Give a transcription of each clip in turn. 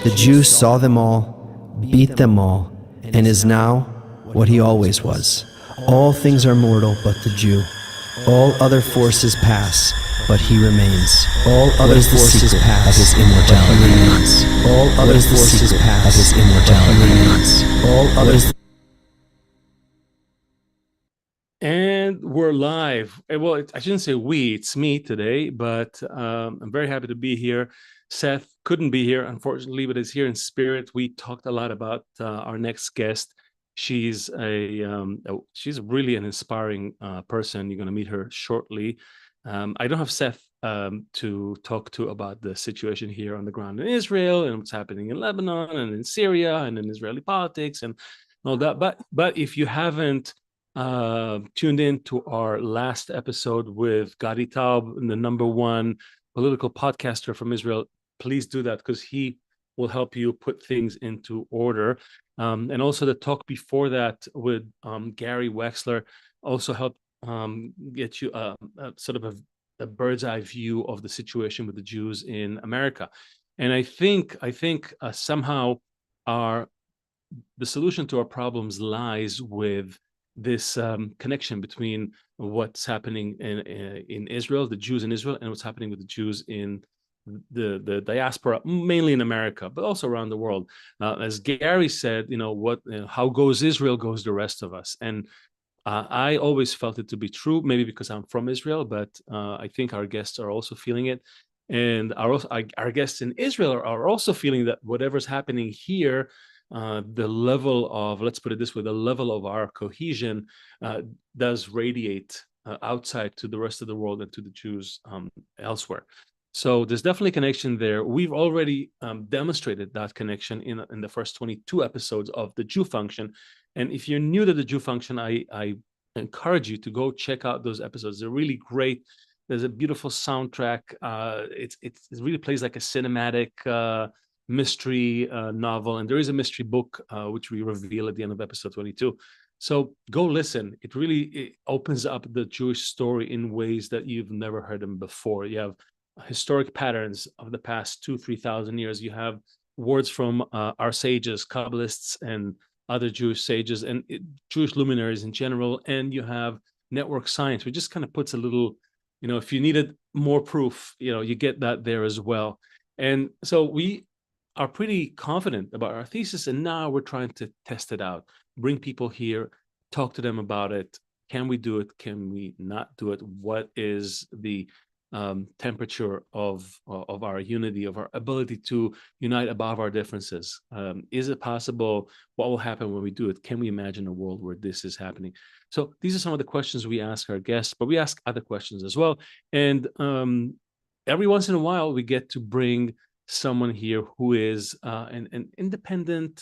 The Jew saw them all, beat them all, and is now what he always was. All things are mortal but the Jew. All other forces pass, but he remains. All other forces pass of his immortality. All other forces pass of his immortality. All others. And we're live. Well, I shouldn't say we, it's me today, but I'm very happy to be here. Seth couldn't be here, unfortunately, but is here in spirit. We talked a lot about our next guest. She's she's really an inspiring person. You're going to meet her shortly. I don't have Seth to talk to about the situation here on the ground in Israel and what's happening in Lebanon and in Syria and in Israeli politics and all that. But if you haven't tuned in to our last episode with Gadi Taub, the #1 political podcaster from Israel, please do that because he will help you put things into order. And also the talk before that with Gary Wexler also helped get you a sort of a bird's eye view of the situation with the Jews in America. And I think somehow the solution to our problems lies with this connection between what's happening in Israel, the Jews in Israel, and what's happening with the Jews in the diaspora, mainly in America, but also around the world. As Gary said, how goes Israel goes the rest of us. And I always felt it to be true, maybe because I'm from Israel, but I think our guests are also feeling it. And our guests in Israel are also feeling that whatever's happening here, the level of, let's put it this way, the level of our cohesion does radiate outside to the rest of the world and to the Jews elsewhere. So there's definitely a connection there. We've already demonstrated that connection in the first 22 episodes of the Thejewfunction. And if you're new to the Thejewfunction, I encourage you to go check out those episodes. They're really great. There's a beautiful soundtrack. It really plays like a cinematic mystery novel, and there is a mystery book which we reveal at the end of episode 22. So go listen. It opens up the Jewish story in ways that you've never heard them before. You have historic patterns of the past 2,000-3,000 years. You have words from our sages, Kabbalists, and other Jewish sages, and Jewish luminaries in general. And you have network science, which just kind of puts a little, if you needed more proof, you get that there as well. And so we are pretty confident about our thesis, and now we're trying to test it out, bring people here, talk to them about it. Can we do it? Can we not do it? What is the temperature of our unity, of our ability to unite above our differences? Is it possible? What will happen when we do it? Can we imagine a world where this is happening? So these are some of the questions we ask our guests, but we ask other questions as well. And every once in a while, we get to bring someone here who is an independent,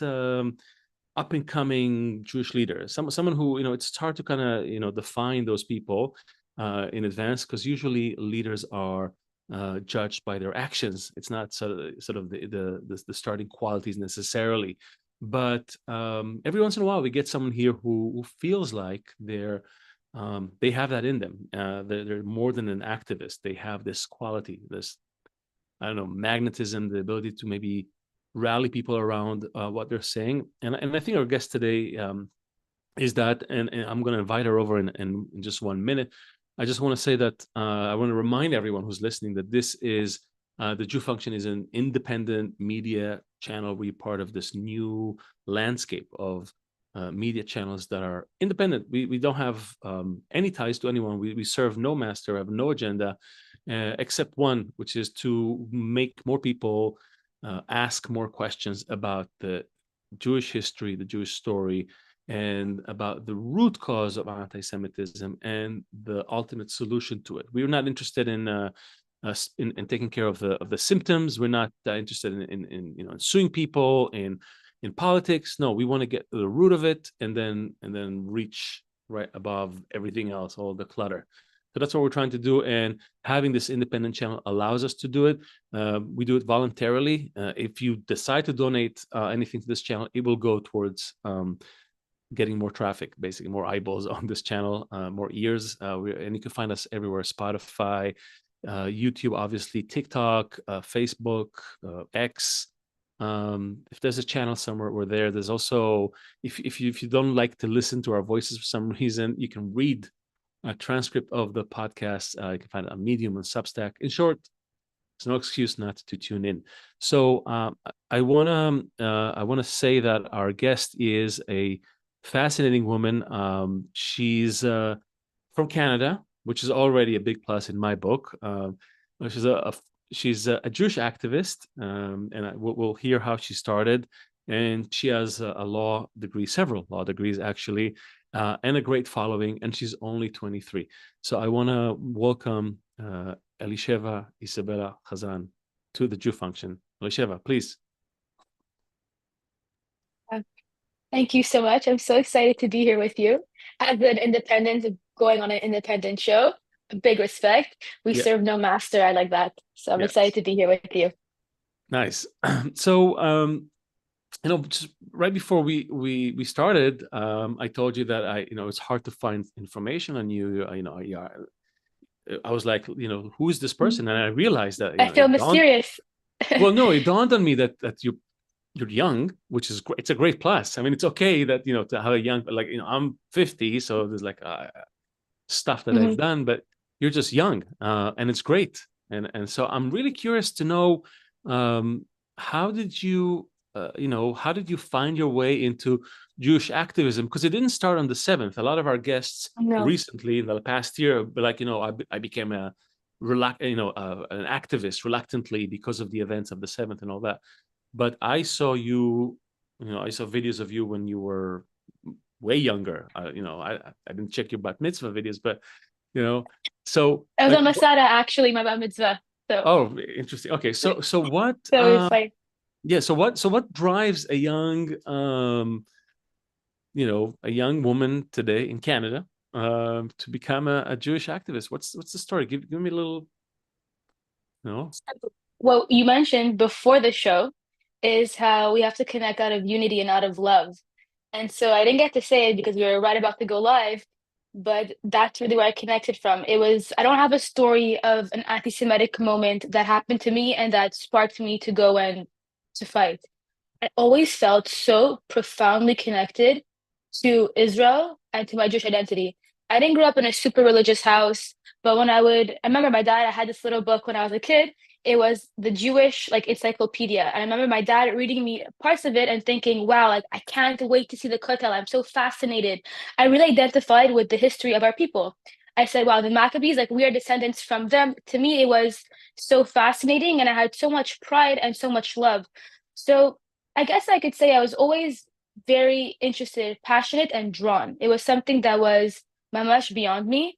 up-and-coming Jewish leader, someone who, it's hard to kind of, define those people in advance, because usually leaders are judged by their actions. It's not sort of the starting qualities necessarily. But every once in a while, we get someone here who feels like they have that in them. They're more than an activist. They have this quality, this, I don't know, magnetism, the ability to maybe rally people around what they're saying. And I think our guest today is that, and I'm going to invite her over in just 1 minute. I just want to say that I want to remind everyone who's listening that this is, the Thejewfunction is an independent media channel. We're part of this new landscape of media channels that are independent. We don't have any ties to anyone. We serve no master, have no agenda, except one, which is to make more people ask more questions about the Jewish history, the Jewish story, and about the root cause of anti-Semitism and the ultimate solution to it. We're not interested in taking care of the symptoms. We're not interested in suing people in politics. No, we want to get to the root of it and then reach right above everything else, all the clutter. So that's what we're trying to do, and having this independent channel allows us to do it. We do it voluntarily. If you decide to donate anything to this channel, it will go towards getting more traffic, basically more eyeballs on this channel, more ears. And you can find us everywhere: Spotify, YouTube, obviously, TikTok, Facebook, X, If there's a channel somewhere, we're there. There's also, if you don't like to listen to our voices for some reason, you can read a transcript of the podcast. You can find it on Medium and Substack. In short, there's no excuse not to tune in. So I wanna say that our guest is a fascinating woman. She's from Canada, which is already a big plus in my book. She's a Jewish activist, and we'll hear how she started. And she has a law degree, several law degrees actually, and a great following. And she's only 23. So I want to welcome Elisheva Ysabella Hazan to the Jewfunction. Elisheva, please. Thank you so much. I'm so excited to be here with you. As an independent, going on an independent show, big respect. We serve no master. I like that. So I'm excited to be here with you. Nice. So, just right before we started, I told you that it's hard to find information on you. I was like, who is this person? And I realized that I feel mysterious. Well, no, it dawned on me that you're young, which is great. It's a great plus. I mean, it's okay that to have a young, I'm 50, so there's stuff that I've done, but you're just young, and it's great. And so I'm really curious to know, how did you find your way into Jewish activism? Because it didn't start on the 7th. A lot of our guests recently in the past year, I became an activist reluctantly because of the events of the 7th and all that. But I saw you, I saw videos of you when you were way younger. I didn't check your bat mitzvah videos, but so I was on Masada actually, my bat mitzvah. So. Oh, interesting. Okay, so what? So what drives a young, a young woman today in Canada, to become a Jewish activist? What's the story? Give me a little. What you mentioned before the show is how we have to connect out of unity and out of love. And so I didn't get to say it because we were right about to go live, but that's really where I connected from. I don't have a story of an anti-Semitic moment that happened to me and that sparked me to go and to fight. I always felt so profoundly connected to Israel and to my Jewish identity. I didn't grow up in a super religious house, but I remember my dad, I had this little book when I was a kid. It was the Jewish encyclopedia. And I remember my dad reading me parts of it and thinking, wow, I can't wait to see the Kotel. I'm so fascinated. I really identified with the history of our people. I said, wow, the Maccabees, we are descendants from them. To me, it was so fascinating. And I had so much pride and so much love. So I guess I could say I was always very interested, passionate, and drawn. It was something that was mamash beyond me.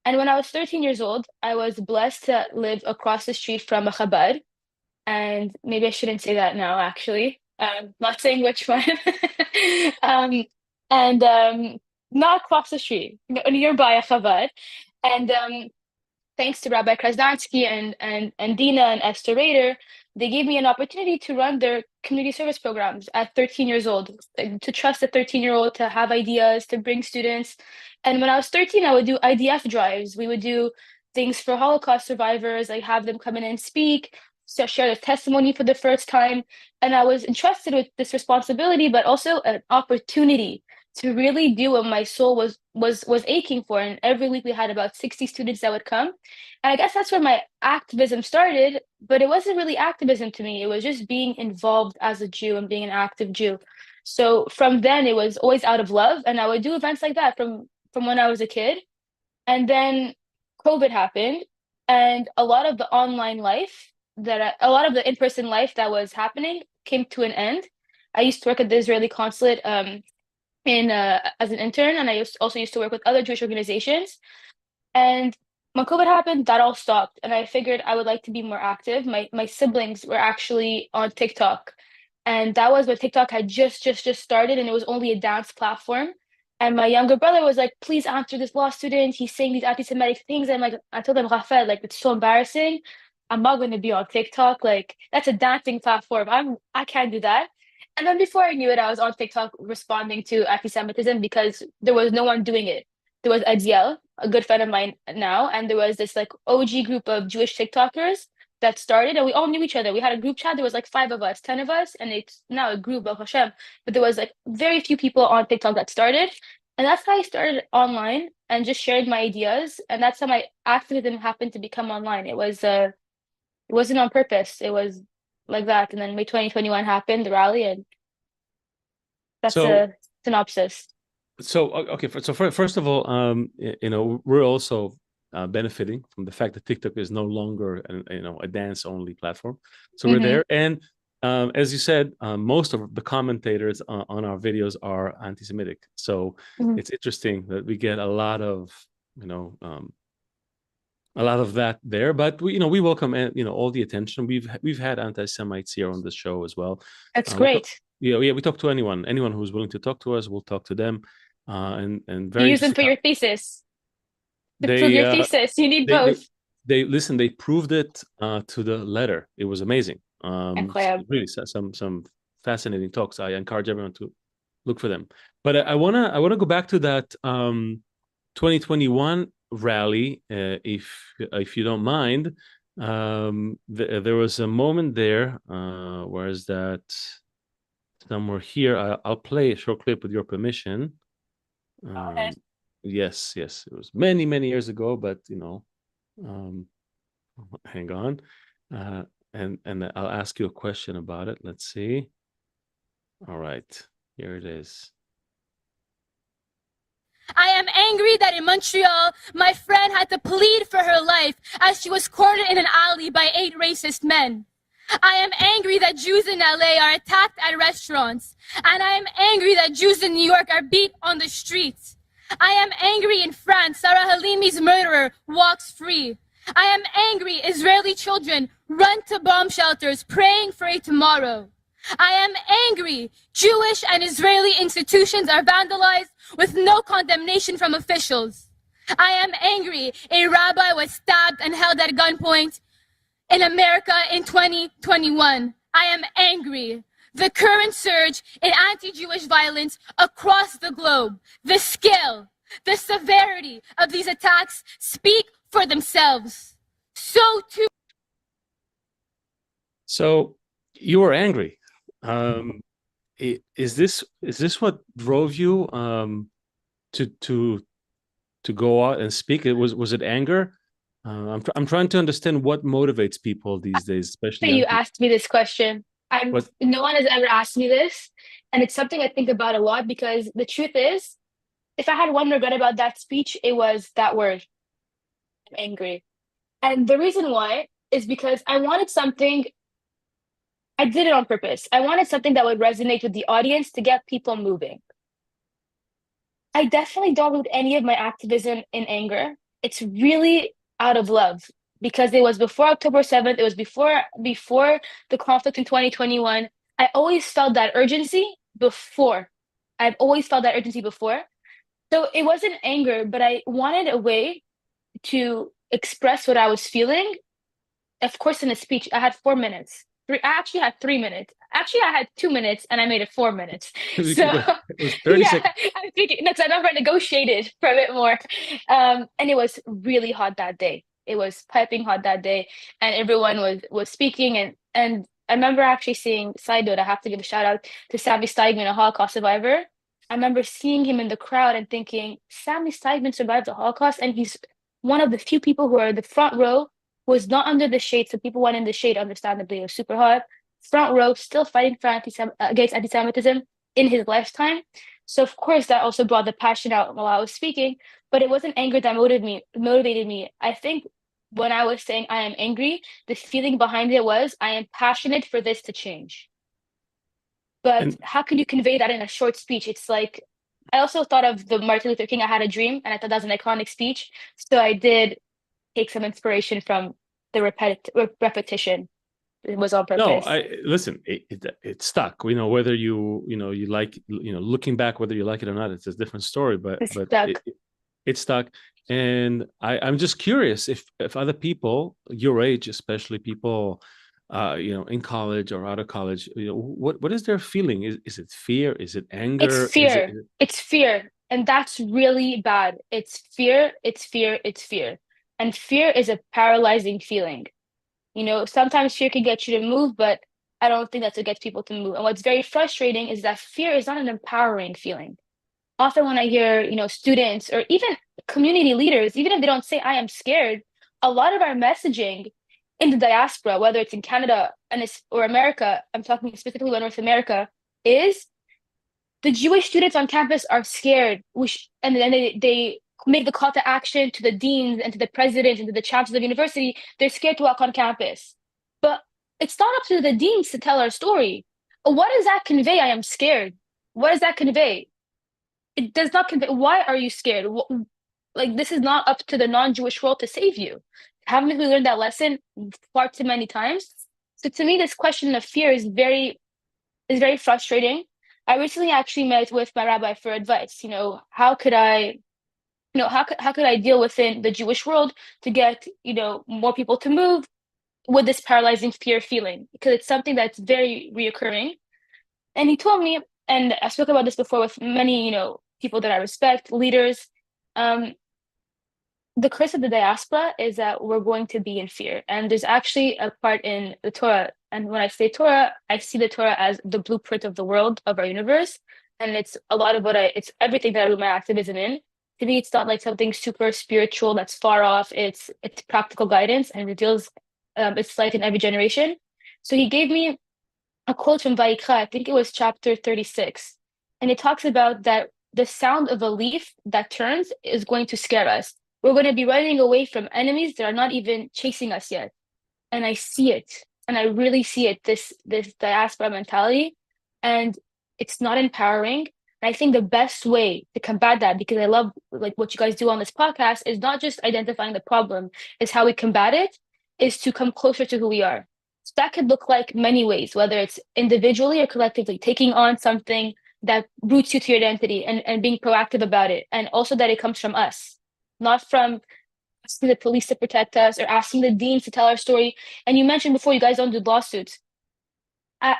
And when I was 13 years old, I was blessed to live across the street from a Chabad. And maybe I shouldn't say that now, actually. Not saying which one. Not across the street, nearby a Chabad. And thanks to Rabbi Krasnansky and Dina and Esther Rader, they gave me an opportunity to run their community service programs at 13 years old, to trust a 13-year-old to have ideas, to bring students. And when I was 13, I would do IDF drives. We would do things for Holocaust survivors, have them come in and speak, so share their testimony for the first time. And I was entrusted with this responsibility, but also an opportunity to really do what my soul was aching for. And every week we had about 60 students that would come. And I guess that's where my activism started, but it wasn't really activism to me. It was just being involved as a Jew and being an active Jew. So from then it was always out of love. And I would do events like that from when I was a kid. And then COVID happened, and a lot of the online life a lot of the in-person life that was happening came to an end. I used to work at the Israeli consulate as an intern, and I also used to work with other Jewish organizations. And when COVID happened, that all stopped, and I figured I would like to be more active. My siblings were actually on TikTok, and that was when TikTok had just started, and it was only a dance platform. And my younger brother was like, please answer this law student. He's saying these anti-Semitic things. And I told him, Rafael, it's so embarrassing. I'm not going to be on TikTok. That's a dancing platform. I can't do that. And then before I knew it, I was on TikTok responding to anti-Semitism because there was no one doing it. There was Adiel, a good friend of mine now, and there was this OG group of Jewish TikTokers that started, and we all knew each other. We had a group chat. There was like 5 of us, 10 of us, and it's now a group, Baruch Hashem. But there was like very few people on TikTok that started. And that's how I started online and just shared my ideas. And that's how my activism happened to become online. It wasn't on purpose. It was like that. And then May 2021 happened, the rally, and that's a synopsis. So okay, first of all, we're also benefiting from the fact that TikTok is no longer a dance only platform. So we're there, and as you said, most of the commentators on our videos are anti-Semitic. So it's interesting that we get a lot of that there. But we welcome all the attention. We've had anti-Semites here on the show as well. That's great. We talk to anyone who's willing to talk to us. We'll talk to them. And very you use them for your thesis. To prove your thesis, you need both. They proved it to the letter. It was amazing. Really some fascinating talks. I encourage everyone to look for them. But I wanna go back to that 2021 rally, if you don't mind. There was a moment there. Where is that? Somewhere here. I'll play a short clip with your permission. Yes, it was many years ago, but hang on, and I'll ask you a question about it. Let's see. All right, here it is. I am angry that in Montreal, my friend had to plead for her life as she was cornered in an alley by 8 racist men. I am angry that Jews in LA are attacked at restaurants, and I am angry that Jews in New York are beat on the streets. I am angry in France, Sarah Halimi's murderer walks free. I am angry Israeli children run to bomb shelters praying for a tomorrow. I am angry Jewish and Israeli institutions are vandalized with no condemnation from officials. I am angry a rabbi was stabbed and held at gunpoint in America in 2021. I am angry. The current surge in anti-Jewish violence across the globe, the scale, the severity of these attacks speak for themselves. So you were angry. Is this what drove you to go out and speak? Was it anger? I'm trying to understand what motivates people these days, especially. You asked me this question. No one has ever asked me this, and it's something I think about a lot, because the truth is, if I had one regret about that speech, it was that word. I'm angry. And the reason why is because I wanted something. I did it on purpose. I wanted something that would resonate with the audience to get people moving. I definitely don't root any of my activism in anger. It's really out of love, because it was before October 7th. It was before the conflict in 2021. I always felt that urgency before. I've always felt that urgency before. So it wasn't anger, but I wanted a way to express what I was feeling. Of course, in a speech, I had 4 minutes. I actually had 3 minutes. Actually, I had 2 minutes, and I made it 4 minutes. So it was 30 seconds. I'm thinking, no, because I never negotiated for a bit more. And it was really hot that day. It was piping hot that day, and everyone was speaking. And I remember actually seeing, side note, I have to give a shout out to Sammy Steigman, a Holocaust survivor. I remember seeing him in the crowd and thinking, Sammy Steigman survived the Holocaust, and he's one of the few people who are in the front row, was not under the shade. So people went in the shade, understandably. It was super hot. Front row, still fighting for against anti-Semitism in his lifetime. So of course that also brought the passion out while I was speaking, but it wasn't anger that motivated me. I think when I was saying I am angry, the feeling behind it was I am passionate for this to change. But how can you convey that in a short speech? It's like, I also thought of the Martin Luther King, I Had a Dream, and I thought that was an iconic speech. So I did take some inspiration from the repetition. It was on purpose. No, listen. It stuck. Whether you like looking back, whether you like it or not, it's a different story. But it stuck. And I'm just curious if other people your age, especially people, in college or out of college, what is their feeling? Is it fear? Is it anger? It's fear. It's fear, and that's really bad. It's fear. It's fear. It's fear. And fear is a paralyzing feeling. Sometimes fear can get you to move, but I don't think that's what gets people to move. And what's very frustrating is that fear is not an empowering feeling. Often when I hear, students or even community leaders, even if they don't say I am scared, a lot of our messaging in the diaspora, whether it's in Canada or America, I'm talking specifically about North America, is the Jewish students on campus are scared. And then they make the call to action to the deans and to the president and to the chancellors of the university. They're scared to walk on campus. But it's not up to the deans to tell our story. What does that convey? I am scared. What does that convey? It does not convey. Why are you scared? This is not up to the non-Jewish world to save you. Haven't we learned that lesson far too many times? So to me, this question of fear is very frustrating. I recently actually met with my rabbi for advice. How could I deal within the Jewish world to get, more people to move with this paralyzing fear feeling? Because it's something that's very reoccurring. And he told me, and I spoke about this before with many, people that I respect, leaders. The curse of the diaspora is that we're going to be in fear. And there's actually a part in the Torah. And when I say Torah, I see the Torah as the blueprint of the world, of our universe. And it's a lot of it's everything that I do my activism in. To me, it's not like something super spiritual that's far off. It's practical guidance and reveals its light in every generation. So he gave me a quote from Vayikra, I think it was chapter 36. And it talks about that the sound of a leaf that turns is going to scare us. We're going to be running away from enemies that are not even chasing us yet. And I see it. And I really see it, this diaspora mentality. And it's not empowering. And I think the best way to combat that, because I love what you guys do on this podcast, is not just identifying the problem, is how we combat it, is to come closer to who we are. So that could look like many ways, whether it's individually or collectively, taking on something that roots you to your identity and being proactive about it. And also that it comes from us, not from asking the police to protect us or asking the deans to tell our story. And you mentioned before, you guys don't do lawsuits.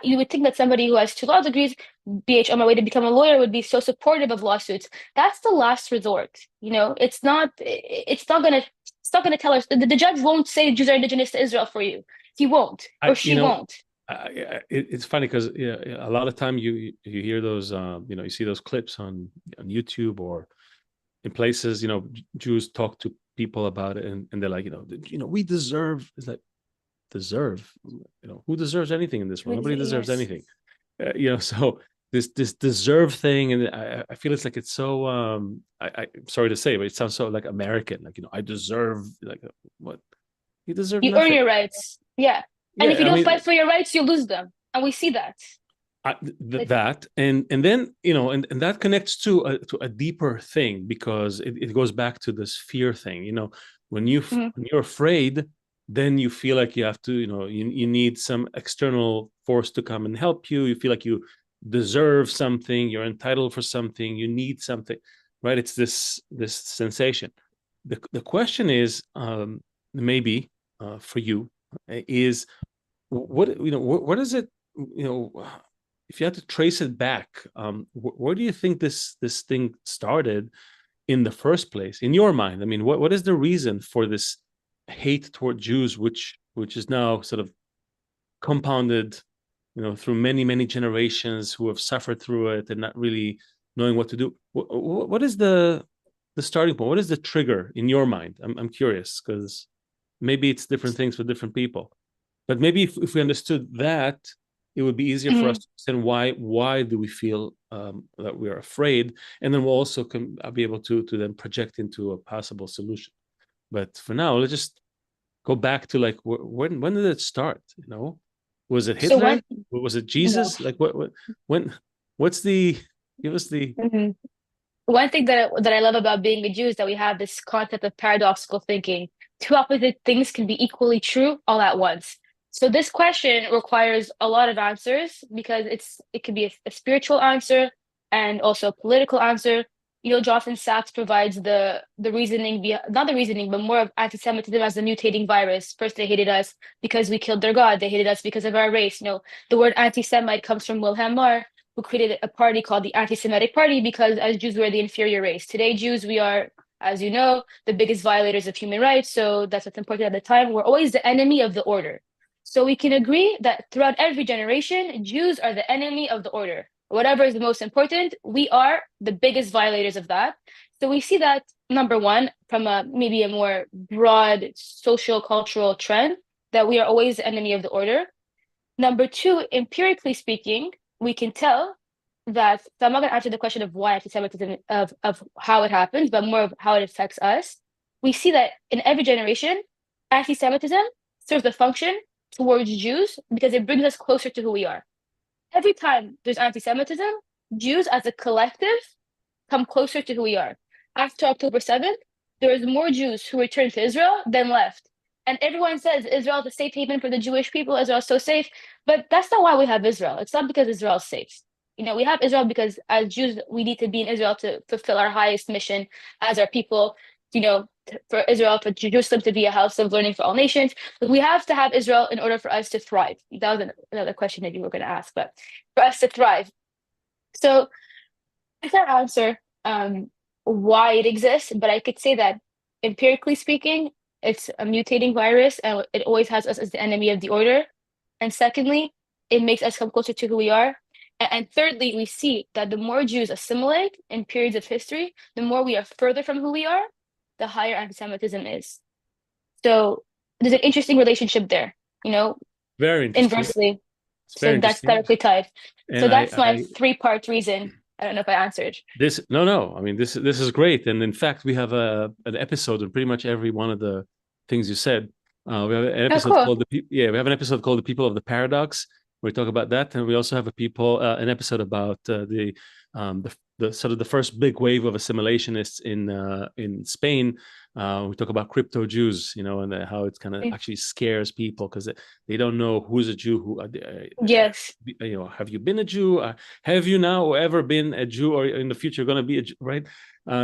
You would think that somebody who has 2 law degrees, on my way to become a lawyer, would be so supportive of lawsuits. That's the last resort. It's not gonna tell us. The judge won't say Jews are indigenous to Israel for you. He won't, or she won't. It's funny because a lot of time you hear those you see those clips on YouTube or in places, Jews talk to people about it and they're like, we deserve. It's like, deserve, who deserves anything in this world? Nobody deserves anything. So this deserve thing, and I feel it's like it's so I'm sorry to say, but it sounds so like American, like I deserve, like what? You deserve you nothing. Earn your rights. Yeah. And if you don't fight for your rights, you lose them. And we see that. That and then and that connects to a deeper thing, because it goes back to this fear thing. When you're afraid, then you feel like you have to, you need some external force to come and help you. You feel like you deserve something, you're entitled for something, you need something, right? It's this sensation. The question is, maybe for you, is what is it? If you had to trace it back, where do you think this thing started in the first place, in your mind? I mean, what is the reason for this hate toward Jews, which is now sort of compounded, through many generations who have suffered through it and not really knowing what to do? What is the starting point? What is the trigger in your mind? I'm curious, because maybe it's different things for different people. But maybe if we understood that, it would be easier for us to understand why do we feel that we are afraid, and then we'll also be able to then project into a possible solution. But for now, let's just go back to like when did it start? Was it Hitler? Was it Jesus? Like what's the give us the One thing that I love about being a Jew is that we have this concept of paradoxical thinking. 2 opposite things can be equally true all at once. So this question requires a lot of answers, because it could be a spiritual answer and also a political answer. Jonathan Sachs provides the reasoning, not the reasoning, but more of anti-Semitism as a mutating virus. First, they hated us because we killed their God. They hated us because of our race. The word anti-Semite comes from Wilhelm Marr, who created a party called the Anti-Semitic Party, because as Jews, we're the inferior race. Today, Jews, we are as you know, the biggest violators of human rights. So that's what's important at the time. We're always the enemy of the order. So we can agree that throughout every generation, Jews are the enemy of the order. Whatever is the most important, we are the biggest violators of that. So we see that, number one, from maybe a more broad social cultural trend, that we are always the enemy of the order. Number two, empirically speaking, we can tell that, so I'm not going to answer the question of why anti-Semitism, of how it happens, but more of how it affects us. We see that in every generation, anti-Semitism serves the function towards Jews because it brings us closer to who we are. Every time there's anti-Semitism, Jews as a collective come closer to who we are. After October 7th, there was more Jews who returned to Israel than left. And everyone says Israel is a safe haven for the Jewish people. Israel is so safe. But that's not why we have Israel. It's not because Israel is safe. You know, we have Israel because as Jews, we need to be in Israel to fulfill our highest mission as our people, you know, for Israel, for Jerusalem to be a house of learning for all nations. But we have to have Israel in order for us to thrive. That was another question that you were going to ask, but for us to thrive. So I can't answer why it exists, but I could say that empirically speaking, it's a mutating virus and it always has us as the enemy of the order. And secondly, it makes us come closer to who we are. And thirdly, we see that the more Jews assimilate in periods of history, the more we are further from who we are, the higher anti-Semitism is. So there's an interesting relationship there, you know, Very interesting. inversely. Very So that's interesting. directly tied. And so that's my three-part reason. I don't know if I answered. No. I mean, this is great. And in fact, we have an episode on pretty much every one of the things you said. We have an episode called we have an episode called "The People of the Paradox." We talk about that, and we also have an episode about the sort of the first big wave of assimilationists in Spain. We talk about crypto Jews, you know, and how it's kind of actually scares people because they don't know who's a Jew. Yes. You know, have you been a Jew? Have you now ever been a Jew, or in the future going to be a Jew? Right?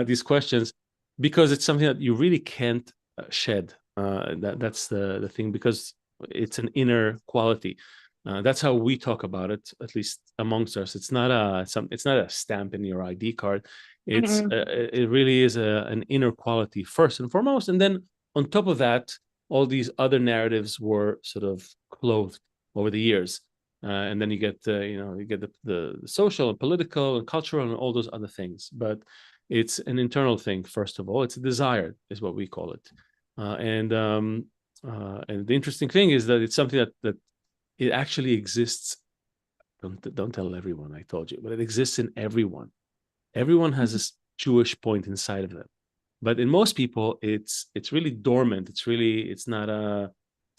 These questions, because it's something that you really can't shed. That's the thing, because it's an inner quality. That's how we talk about it, at least amongst us. It's not a stamp in your ID card. It's it really is an inner quality first and foremost, and then on top of that, all these other narratives were sort of clothed over the years, and then you get the social and political and cultural and all those other things. But it's an internal thing first of all. It's a desire, is what we call it, and the interesting thing is that it's something that it actually exists. Don't tell everyone I told you, but it exists in everyone. Everyone has this Jewish point inside of them, but in most people, it's really dormant. It's not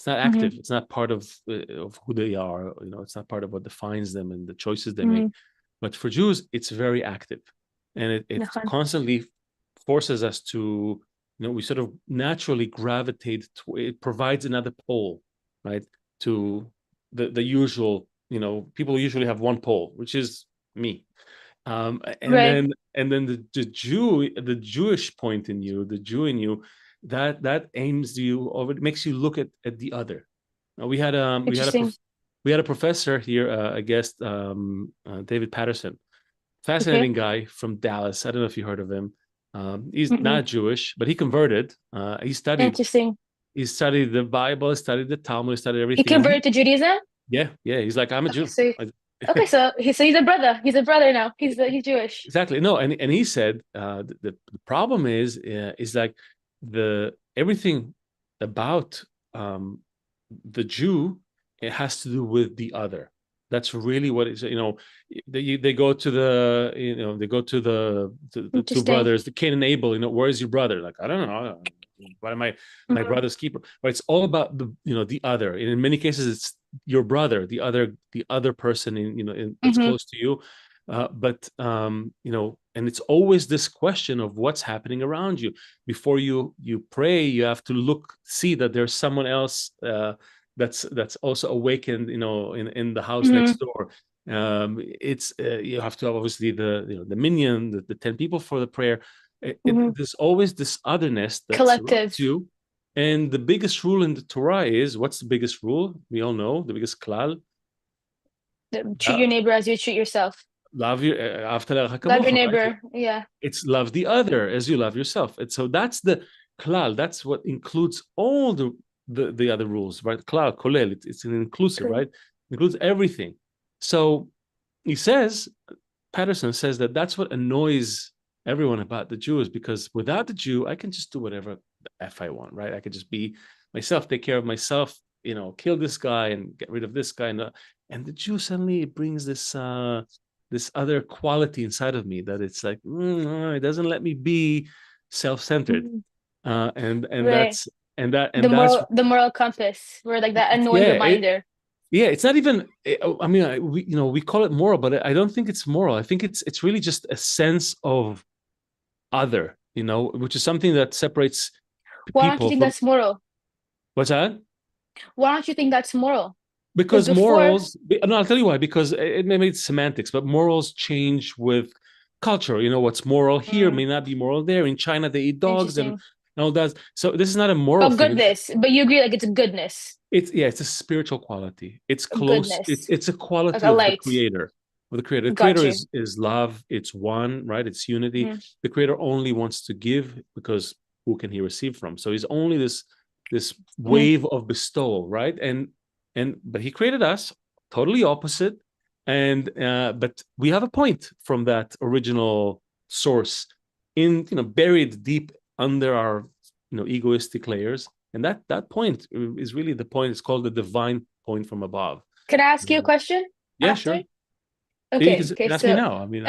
active. It's not part of who they are. You know, it's not part of what defines them and the choices they make. But for Jews, it's very active, and it constantly forces us to, you know, we sort of naturally gravitate to it. Provides another pole, right, to the usual, you know, people usually have one pole, which is me, and then the Jewish point in you, the Jew in you, that aims you, or it makes you look at the other. We had a professor here, a guest, David Patterson, fascinating guy from Dallas. I don't know if you heard of him. He's not Jewish, but he converted. He studied the Bible, studied the Talmud, studied everything. He converted to Judaism? Yeah. He's like, I'm a Jew. So he's a brother. He's a brother now. He's Jewish. Exactly. No, and he said the problem is like everything about the Jew, it has to do with the other. That's really what it's, you know, they go to the two brothers, the Cain and Abel, you know, where's your brother? Like, I don't know. What am I, my brother's keeper? But it's all about the other. And in many cases, it's your brother, the other person that's close to you. But and it's always this question of what's happening around you. Before you pray, you have to see that there's someone else that's also awakened, in the house next door. It's you have to have obviously the minyan, the 10 people for the prayer. There's always this otherness that's collective you. And the biggest rule in the Torah is, what's the biggest rule? We all know the biggest klal. Treat your neighbor as you treat yourself. love your Love your neighbor. Yeah. It's love the other as you love yourself. And so that's the klal. That's what includes all the other rules, right? Klal, kolel. It's an inclusive, right? It includes everything. So he says, Patterson says that that's what annoys everyone about the Jews, because without the Jew, I can just do whatever the F I want, right? I could just be myself, take care of myself, kill this guy and get rid of this guy. And the Jew suddenly brings this this other quality inside of me that it's like, it doesn't let me be self-centered. And Right. that's the moral compass, where like that annoying reminder. It's not even, I mean, we call it moral, but I don't think it's moral. I think it's really just a sense of other, which is something that separates Why don't you think that's moral? What's that? Why don't you think that's moral? Because morals, no, I'll tell you why, because it may be semantics, but morals change with culture. What's moral here may not be moral there. In China, they eat dogs and all that. So this is not a moral thing. Goodness, but you agree, like, it's a goodness. It's a spiritual quality. It's close. It's a quality of the creator. The creator is love. It's one, right? It's unity. The creator only wants to give, because who can he receive from? So he's only this wave of bestowal, right? But he created us totally opposite, but we have a point from that original source buried deep under our egoistic layers. And that point is really the point. It's called the divine point from above. Can I ask you a question? Yeah, sure. Okay. Ask me now. I mean,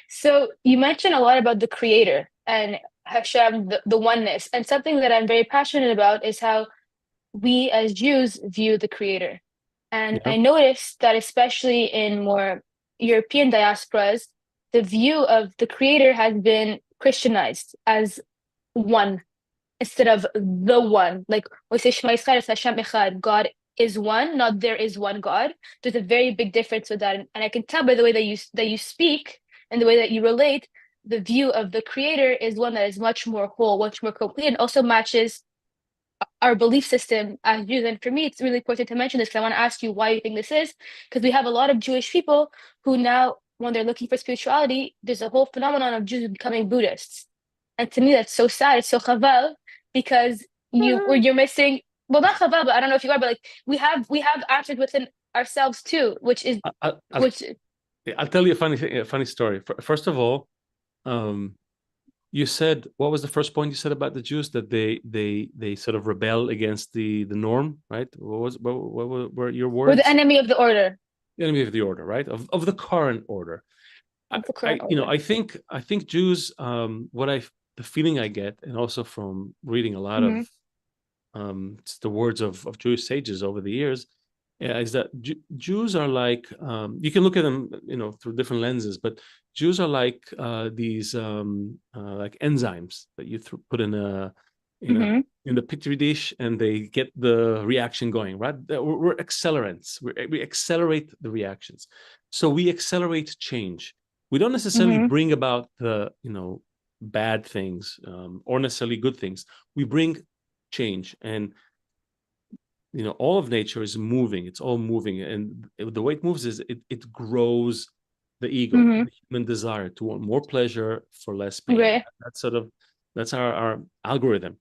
so you mentioned a lot about the creator and Hashem, the oneness, and something that I'm very passionate about is how we as Jews view the creator. And I noticed that especially in more European diasporas, the view of the creator has been Christianized as one instead of the one. Like we say Shema Yisrael, it's Hashem Echad, God is one, not there is one God. There's a very big difference with that. And I can tell by the way that you speak and the way that you relate, the view of the creator is one that is much more whole, much more complete, and also matches our belief system as Jews. And for me, it's really important to mention this because I want to ask you why you think this is, because we have a lot of Jewish people who now, when they're looking for spirituality, there's a whole phenomenon of Jews becoming Buddhists. And to me, that's so sad. It's so chaval, because you're missing, well, not chaval, but I don't know if you are, but like we have answers within ourselves too, which is I'll tell you a funny story. First of all, you said, what was the first point you said about the Jews? That they sort of rebel against the norm, right? What were your words? We're the enemy of the order. The enemy of the order, right? Of the current order. I think Jews, the feeling I get, and also from reading a lot of the words of Jewish sages over the years, is that Jews are like, you can look at them, through different lenses, but Jews are like these like enzymes that you put in the petri dish, and they get the reaction going, right? We're accelerants. We accelerate the reactions. So we accelerate change. We don't necessarily bring about the bad things or necessarily good things. We bring change, and all of nature is moving. It's all moving, and the way it moves is it grows the ego, the human desire to want more pleasure for less pain. Right. That's our algorithm,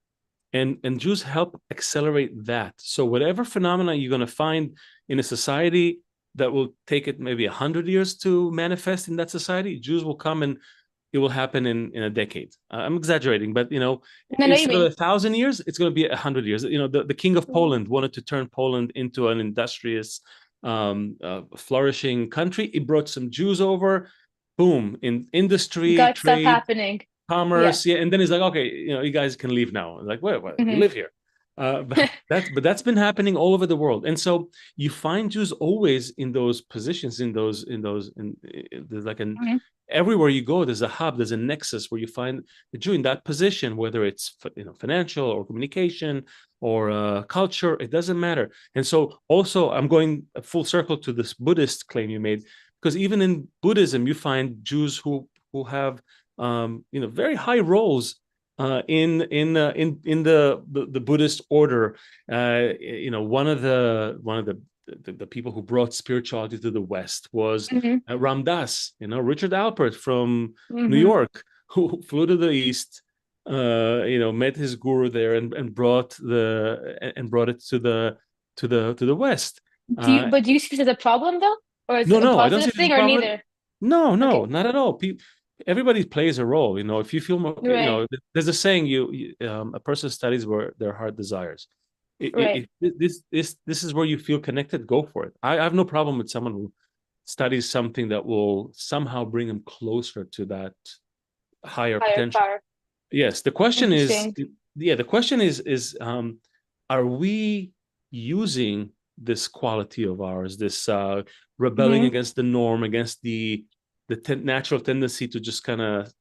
and Jews help accelerate that. So whatever phenomena you're going to find in a society that will take it maybe 100 years to manifest in that society, Jews will come and it will happen in a decade. I'm exaggerating, but instead of 1,000 years, it's going to be 100 years. The king of Poland wanted to turn Poland into an industrious, flourishing country. He brought some Jews over, boom, in industry, got trade, stuff happening, commerce, and then he's like, okay, you guys can leave now. Like, wait, we live here. But that's been happening all over the world, and so you find Jews always in those positions, there's like an everywhere you go, there's a hub, there's a nexus where you find the Jew in that position, whether it's financial or communication or culture, it doesn't matter. And so also I'm going full circle to this Buddhist claim you made, because even in Buddhism you find Jews who have very high roles in the Buddhist order. One of the the people who brought spirituality to the West was Mhm. Ramdas, Richard Alpert from New Mhm. York, who flew to the East, met his guru there and brought it to the West. But do you see this as a problem though, or is it a No, I don't see positive this as a thing, or problem. neither? No, Okay. not at all. Everybody plays a role. If you feel more, Right. there's a saying: a person studies where their heart desires. Right. This is where you feel connected. Go for it. I have no problem with someone who studies something that will somehow bring them closer to that higher Higher potential. power. Yes. The question is, Interesting. are we using this quality of ours, this rebelling Mhm. against the norm, against the natural tendency to just kind of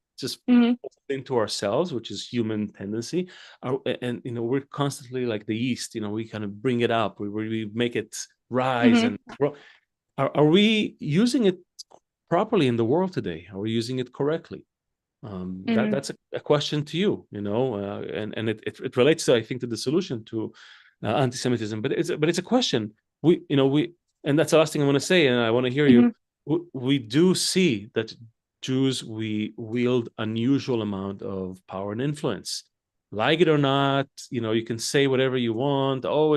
Mhm. into ourselves, which is human tendency, and we're constantly like the yeast. We kind of bring it up, we make it rise Mhm. and grow. Are we using it properly in the world today? Are we using it correctly? Mhm. That's a question to you, and it relates to, I think, to the solution to anti-Semitism, but it's a question. And that's the last thing I want to say, and I want to hear you. Mhm. We do see that Jews, we wield unusual amount of power and influence, like it or not. You can say whatever you want. Oh,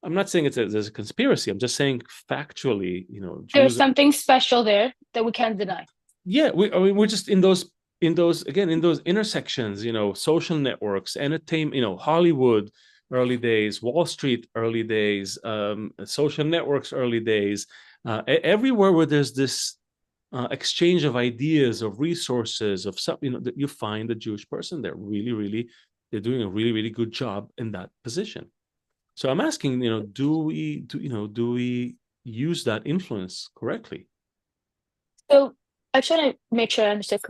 I'm not saying there's a conspiracy. I'm just saying factually, There's Jews. something special there that we can't deny. Yeah, we're just in those intersections, social networks, entertainment, Hollywood early days, Wall Street early days, social networks early days, everywhere where there's this exchange of ideas, of resources, of something, that you find the Jewish person. They're doing a really, really good job in that position. So I'm asking, do we use that influence correctly? So I try to make sure I understood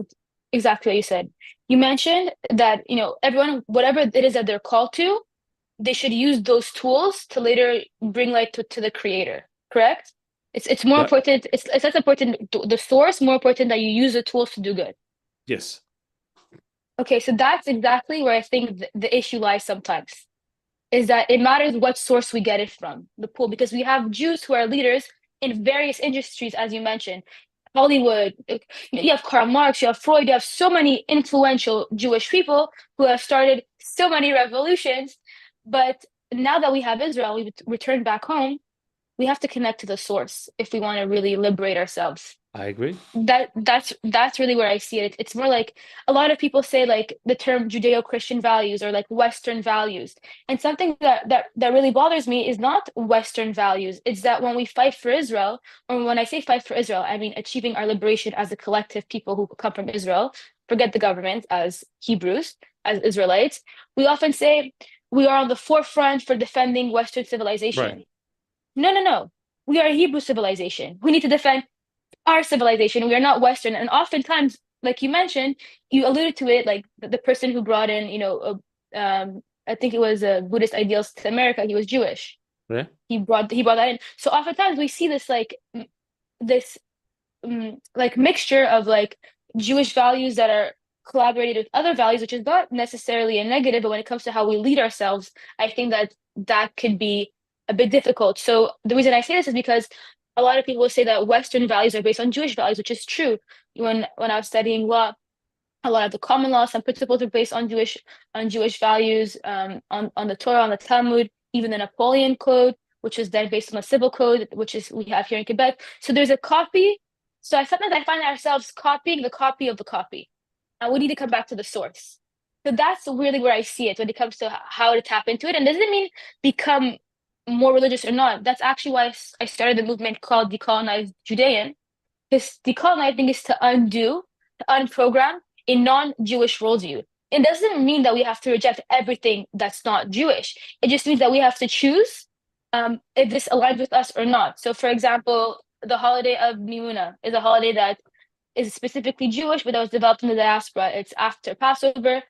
exactly what you said. You mentioned that, everyone, whatever it is that they're called to, they should use those tools to later bring light to the creator, correct? It's more Yeah. important, it's less important, the source, more important that you use the tools to do good. Yes. Okay, so that's exactly where I think the issue lies sometimes, is that it matters what source we get it from, the pool, because we have Jews who are leaders in various industries, as you mentioned. Hollywood, you have Karl Marx, you have Freud, you have so many influential Jewish people who have started so many revolutions. But now that we have Israel, we return back home, we have to connect to the source if we want to really liberate ourselves. I agree. That's really where I see it. It's more like a lot of people say like the term Judeo-Christian values or like Western values. And something that really bothers me is not Western values. It's that when we fight for Israel, or when I say fight for Israel, I mean achieving our liberation as a collective people who come from Israel, forget the government, as Hebrews, as Israelites, we often say we are on the forefront for defending Western civilization. Right. No. We are a Hebrew civilization. We need to defend our civilization. We are not Western. And oftentimes, like you mentioned, you alluded to it, like the person who brought in, I think it was Buddhist ideals to America. He was Jewish. Yeah. He brought that in. So oftentimes we see this this like mixture of like Jewish values that are collaborated with other values, which is not necessarily a negative, but when it comes to how we lead ourselves, I think that could be a bit difficult. So the reason I say this is because a lot of people say that Western values are based on Jewish values, which is true. When I was studying law, a lot of the common laws and principles are based on Jewish values, on the Torah, on the Talmud, even the Napoleon Code, which is then based on the Civil Code, which is we have here in Quebec. So there's a copy. So sometimes I find ourselves copying the copy of the copy, and we need to come back to the source. So that's really where I see it when it comes to how to tap into it. And doesn't mean become more religious or not. That's actually why I started the movement called Decolonized Judean. Because decolonizing is to undo, to unprogram a non-Jewish worldview. It doesn't mean that we have to reject everything that's not Jewish. It just means that we have to choose if this aligns with us or not. So, for example, the holiday of Mimuna is a holiday that is specifically Jewish, but that was developed in the diaspora. It's after Passover.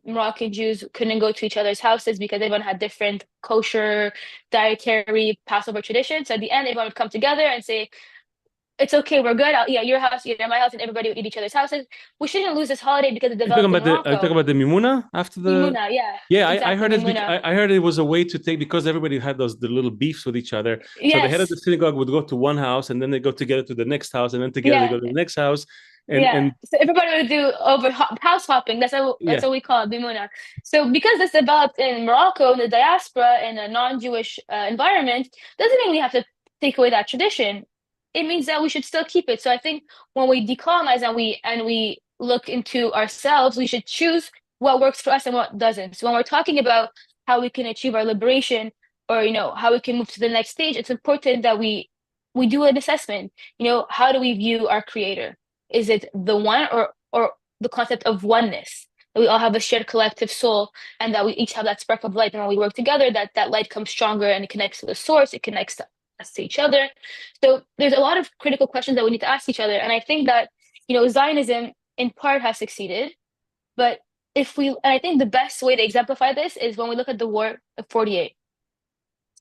Moroccan Jews couldn't go to each other's houses because everyone had different kosher, dietary Passover traditions. So at the end, everyone would come together and say, it's okay, we're good. Yeah, your house, my house, and everybody would eat each other's houses. We shouldn't lose this holiday because it Are you talking developed in about the Morocco. the Mimuna after the? Mimuna, yeah, Yeah, I exactly, heard it. Mimuna. I heard it was a way to take, because everybody had the little beefs with each other. So the head of Yes, the synagogue would go to one house, and then they go together to the next house, and then together they yeah, go to the next house, yeah. and So everybody would do house hopping. That's yeah. what we call it, Mimuna. So because this developed in Morocco, in the diaspora, in a non-Jewish environment, doesn't mean we have to take away that tradition. It means that we should still keep it. So I think when we decolonize and we look into ourselves, we should choose what works for us and what doesn't. So when we're talking about how we can achieve our liberation, or how we can move to the next stage, it's important that we do an assessment. How do we view our creator? Is it the one, or the concept of oneness? That we all have a shared collective soul, and that we each have that spark of light, and when we work together, that light comes stronger, and it connects to the source, it connects to us, to each other. So there's a lot of critical questions that we need to ask each other. And I think that, Zionism in part has succeeded, but and I think the best way to exemplify this is when we look at the War of 48.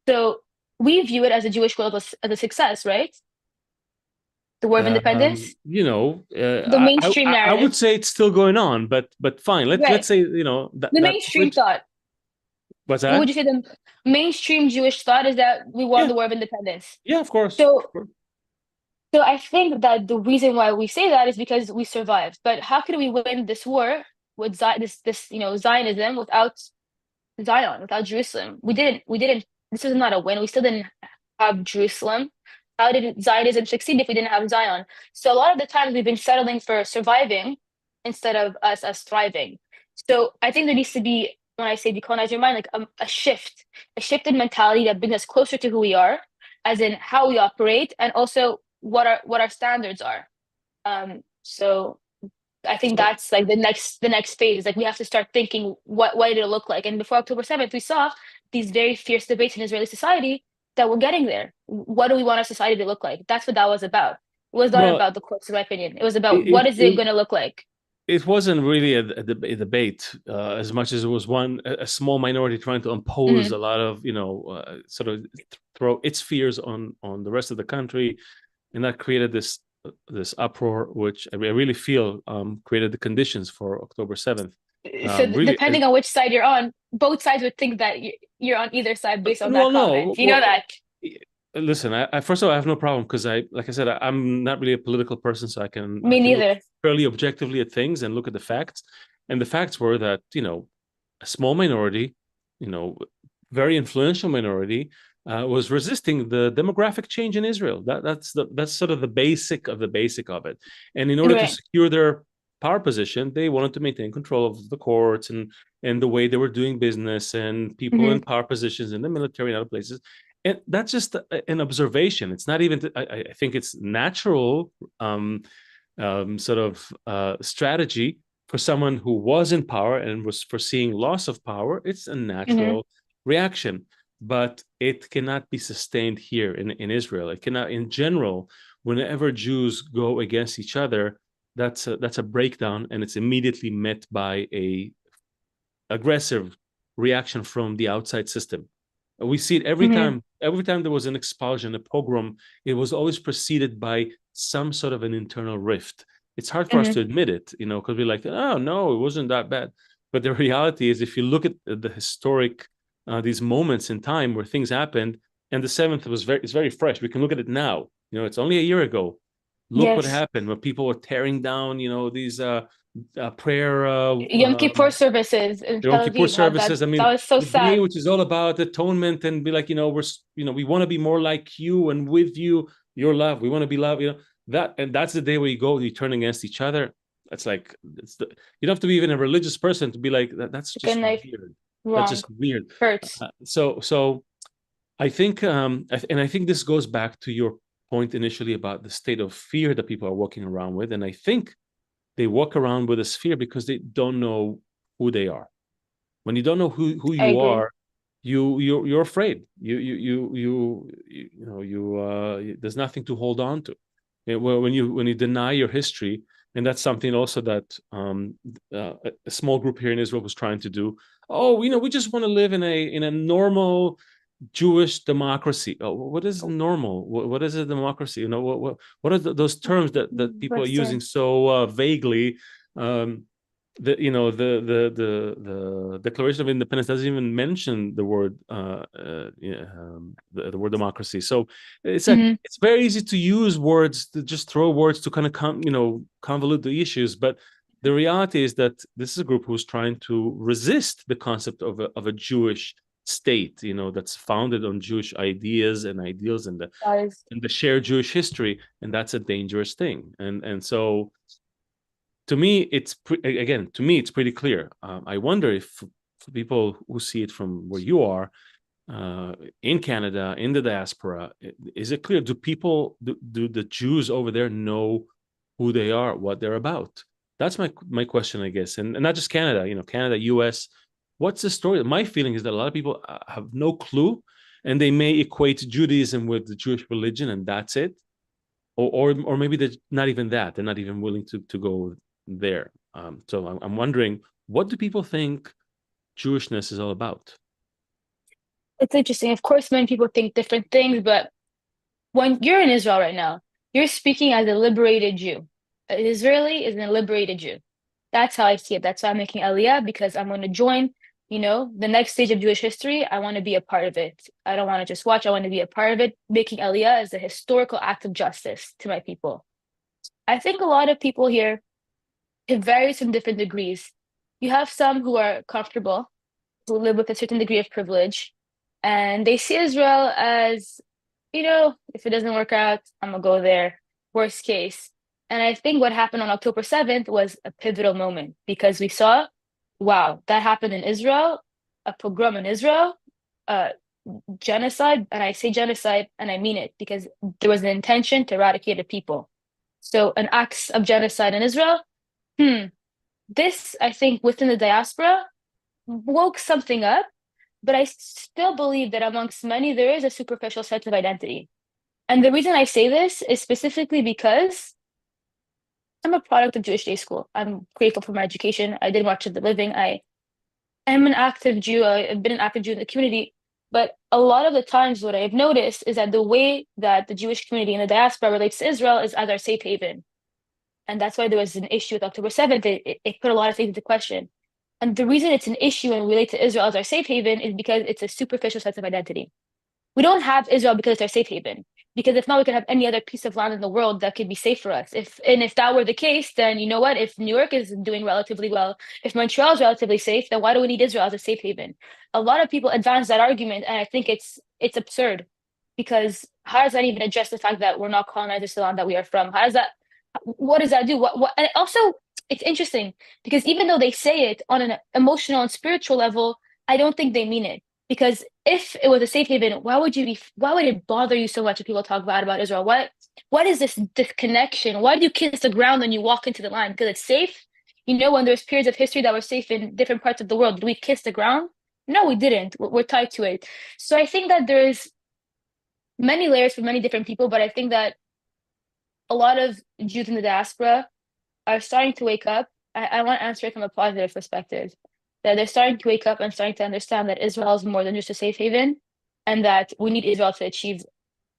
So we view it as a Jewish world as a success, right? The War of Independence, the mainstream I narrative. would say it's still going on, but fine. Let's Right. say The mainstream thought. What's What that? would you say the mainstream Jewish thought is that we won the War of Independence? Yeah, of course. So I think that the reason why we say that is because we survived. But how could we win this war with Zionism without Zion, without Jerusalem? We didn't. This was not a win. We still didn't have Jerusalem. How did Zionism succeed if we didn't have Zion? So a lot of the times we've been settling for surviving instead of us thriving. So I think there needs to be, when I say decolonize your mind, like a shift in mentality that brings us closer to who we are, as in how we operate, and also what our standards are. So I think that's like the next phase. Is like we have to start thinking what did it look like. And before October 7th, we saw these very fierce debates in Israeli society that we're getting there. What do we want our society to look like? That's what that was about. It was not about the courts, in my opinion. It was about what is it going to look like. It wasn't really a debate as much as it was a small minority trying to impose a lot of, sort of throw its fears on the rest of the country, and that created this uproar, which I really feel created the conditions for October 7th. So depending on which side you're on, both sides would think that you're on either side based on that comment. You know that. Listen, I first of all, I have no problem because like I said, I'm not really a political person, so I can neither. Look fairly objectively at things and look at the facts. And the facts were that, a small minority, very influential minority, was resisting the demographic change in Israel. That's sort of the basic of it. And in order to secure their power position, they wanted to maintain control of the courts and the way they were doing business, and people in power positions in the military and other places. And that's just an observation. It's not even. I think it's natural, sort of strategy for someone who was in power and was foreseeing loss of power. It's a natural reaction, but it cannot be sustained here in Israel. It cannot, in general. Whenever Jews go against each other, that's a breakdown, and it's immediately met by a aggressive reaction from the outside system. We see it every time. Every time there was an expulsion, a pogrom, it was always preceded by some sort of an internal rift. It's hard for us to admit it, because we're like, oh no, it wasn't that bad. But the reality is, if you look at the historic these moments in time where things happened, and the 7th it's very fresh. We can look at it now. It's only a year ago. Look what happened when people were tearing down, these prayer Yom Kippur services. Yom Kippur services. That was so sad. Which is all about atonement, and be like, we want to be more like you, and with you, your love. We want to be loved. That's the day where you turn against each other. That's like you don't have to be even a religious person to be like that. That's just weird. Wrong. That's just weird. Hurts. So I think, and I think this goes back to your point initially about the state of fear that people are walking around with, and I think they walk around with this fear because they don't know who they are. When you don't know who you are, you're afraid. There's nothing to hold on to. When you deny your history, and that's something also that a small group here in Israel was trying to do. Oh, we just want to live in a normal Jewish democracy. What is normal? What is a democracy? You know, what are those terms that people are using so vaguely? The Declaration of Independence doesn't even mention the word the word democracy. So it's it's very easy to use words, to just throw words to kind of convolute the issues. But the reality is that this is a group who's trying to resist the concept of a Jewish state, that's founded on Jewish ideas and ideals and the shared Jewish history, and that's a dangerous thing. And so, to me, it's pretty clear. I wonder if for people who see it from where you are, in Canada, in the diaspora, is it clear? Do the Jews over there know who they are, what they're about? That's my question, I guess, and not just Canada. Canada, U.S. What's the story? My feeling is that a lot of people have no clue, and they may equate Judaism with the Jewish religion, and that's it. Or maybe they're not even that. They're not even willing to go there. So I'm wondering, what do people think Jewishness is all about? It's interesting. Of course, many people think different things, but when you're in Israel right now, you're speaking as a liberated Jew. An Israeli is a liberated Jew. That's how I see it. That's why I'm making Aliyah, because I'm going to join, the next stage of Jewish history. I want to be a part of it. I don't want to just watch. I want to be a part of it. Making Aliyah is a historical act of justice to my people. I think a lot of people here, it varies from different degrees. You have some who are comfortable, who live with a certain degree of privilege, and they see Israel as, if it doesn't work out, I'm going to go there, worst case. And I think what happened on October 7th was a pivotal moment, because we saw, wow, that happened in Israel, a pogrom in Israel, genocide. And I say genocide, and I mean it, because there was an intention to eradicate a people. So an act of genocide in Israel, this, I think, within the diaspora, woke something up. But I still believe that amongst many, there is a superficial sense of identity. And the reason I say this is specifically because I'm a product of Jewish day school. I'm grateful for my education. I did much of the living. I am an active Jew. I've been an active Jew in the community. But a lot of the times what I've noticed is that the way that the Jewish community in the diaspora relates to Israel is as our safe haven. And that's why there was an issue with October 7th. It put a lot of things into question. And the reason it's an issue and relate to Israel as our safe haven is because it's a superficial sense of identity. We don't have Israel because it's our safe haven. Because if not, we could have any other piece of land in the world that could be safe for us. If that were the case, then you know what? If New York is doing relatively well, if Montreal is relatively safe, then why do we need Israel as a safe haven? A lot of people advance that argument, and I think it's absurd. Because how does that even address the fact that we're not colonizers to the land that we are from? What does that do? And also, it's interesting because even though they say it on an emotional and spiritual level, I don't think they mean it. Because if it was a safe haven, why would it bother you so much if people talk about Israel? What is this disconnection? Why do you kiss the ground when you walk into the land? Because it's safe? When there's periods of history that were safe in different parts of the world, did we kiss the ground? No, we didn't. We're tied to it. So I think that there's many layers for many different people, but I think that a lot of Jews in the diaspora are starting to wake up. I want to answer it from a positive perspective, that they're starting to wake up and starting to understand that Israel is more than just a safe haven, and that we need Israel to achieve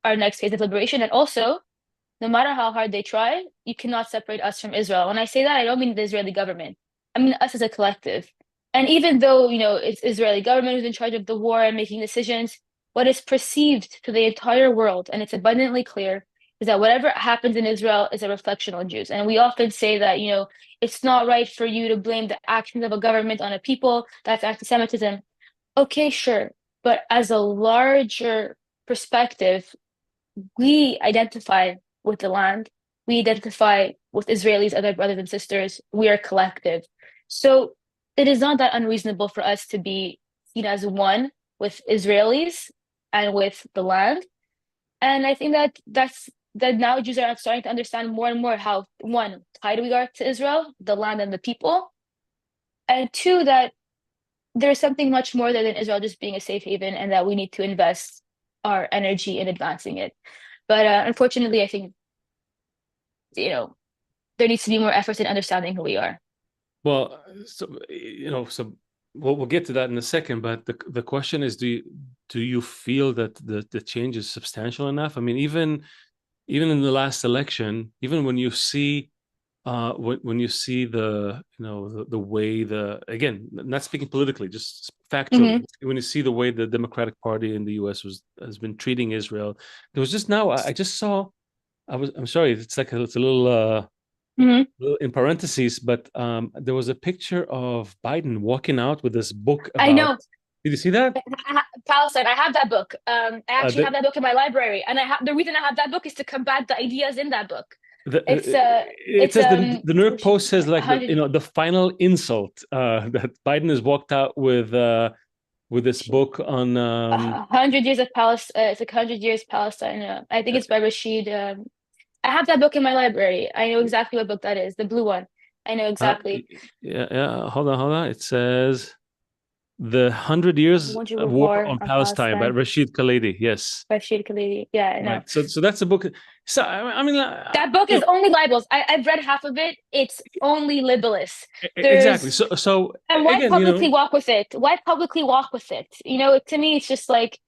our next phase of liberation. And also, no matter how hard they try, you cannot separate us from Israel. When I say that, I don't mean the Israeli government. I mean us as a collective. And even though, it's Israeli government who's in charge of the war and making decisions, what is perceived to the entire world, and it's abundantly clear, is that whatever happens in Israel is a reflection on Jews. And we often say that, it's not right for you to blame the actions of a government on a people. That's anti-Semitism. Okay, sure. But as a larger perspective, we identify with the land. We identify with Israelis, other brothers and sisters. We are collective. So it is not that unreasonable for us to be seen as one with Israelis and with the land. And I think that now Jews are starting to understand more and more how, one, tied we are to Israel, the land and the people, and two, that there's something much more there than Israel just being a safe haven, and that we need to invest our energy in advancing it. But unfortunately, I think, there needs to be more efforts in understanding who we are. Well, so we'll get to that in a second, but the question is, do you feel that the change is substantial enough? I mean, even in the last election, even when you see when you see the way again, not speaking politically, just factually, when you see the way the Democratic Party in the US has been treating Israel, there was just now I just saw, I'm sorry, it's like it's a little in parentheses, but there was a picture of Biden walking out with this book about, I know. Did you see that? Palestine. I have that book. I actually have that book in my library, and the reason I have that book is to combat the ideas in that book. It says the New York Post says like the final insult that Biden has walked out with this book on 100 years of Palestine. It's like 100 years Palestine. I think it's by Rashid. I have that book in my library. I know exactly what book that is. The blue one. I know exactly. Yeah. Hold on. It says The 100 Years of War on Palestine by Rashid Khalidi. Yes. Rashid Khalidi. Yeah, I know. Right. So that's a book. So I mean, that book is only libels. I've read half of it. It's only libelous. Exactly. So and why again, publicly walk with it? Why publicly walk with it? To me, it's just like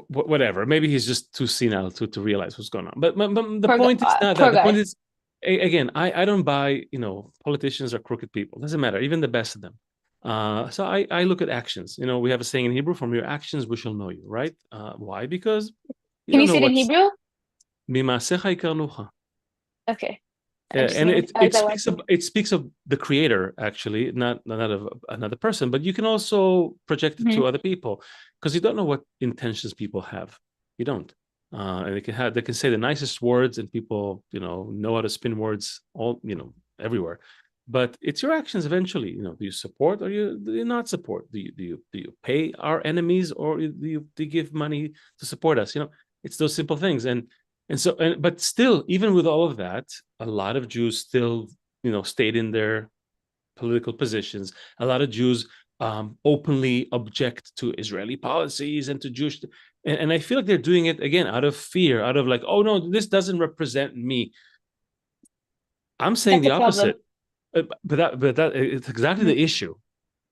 whatever. Maybe he's just too senile to realize what's going on. But the point is not that. The point is, again, I don't buy. Politicians are crooked people. Doesn't matter. Even the best of them. So I look at actions. We have a saying in Hebrew: "From your actions we shall know you." Right? Why? Because can you say it in Hebrew? Okay. And it speaks of the creator, actually, not of another person. But you can also project it to other people, because you don't know what intentions people have. You don't, and they can say the nicest words, and people know how to spin words all everywhere. But it's your actions eventually. Do you support or do you not support? Do you pay our enemies, or do you give money to support us? It's those simple things. But still, even with all of that, a lot of Jews still, stayed in their political positions. A lot of Jews openly object to Israeli policies and to Jewish, and I feel like they're doing it again out of fear, out of like, oh no, this doesn't represent me. I'm saying the opposite. But that it's exactly the issue.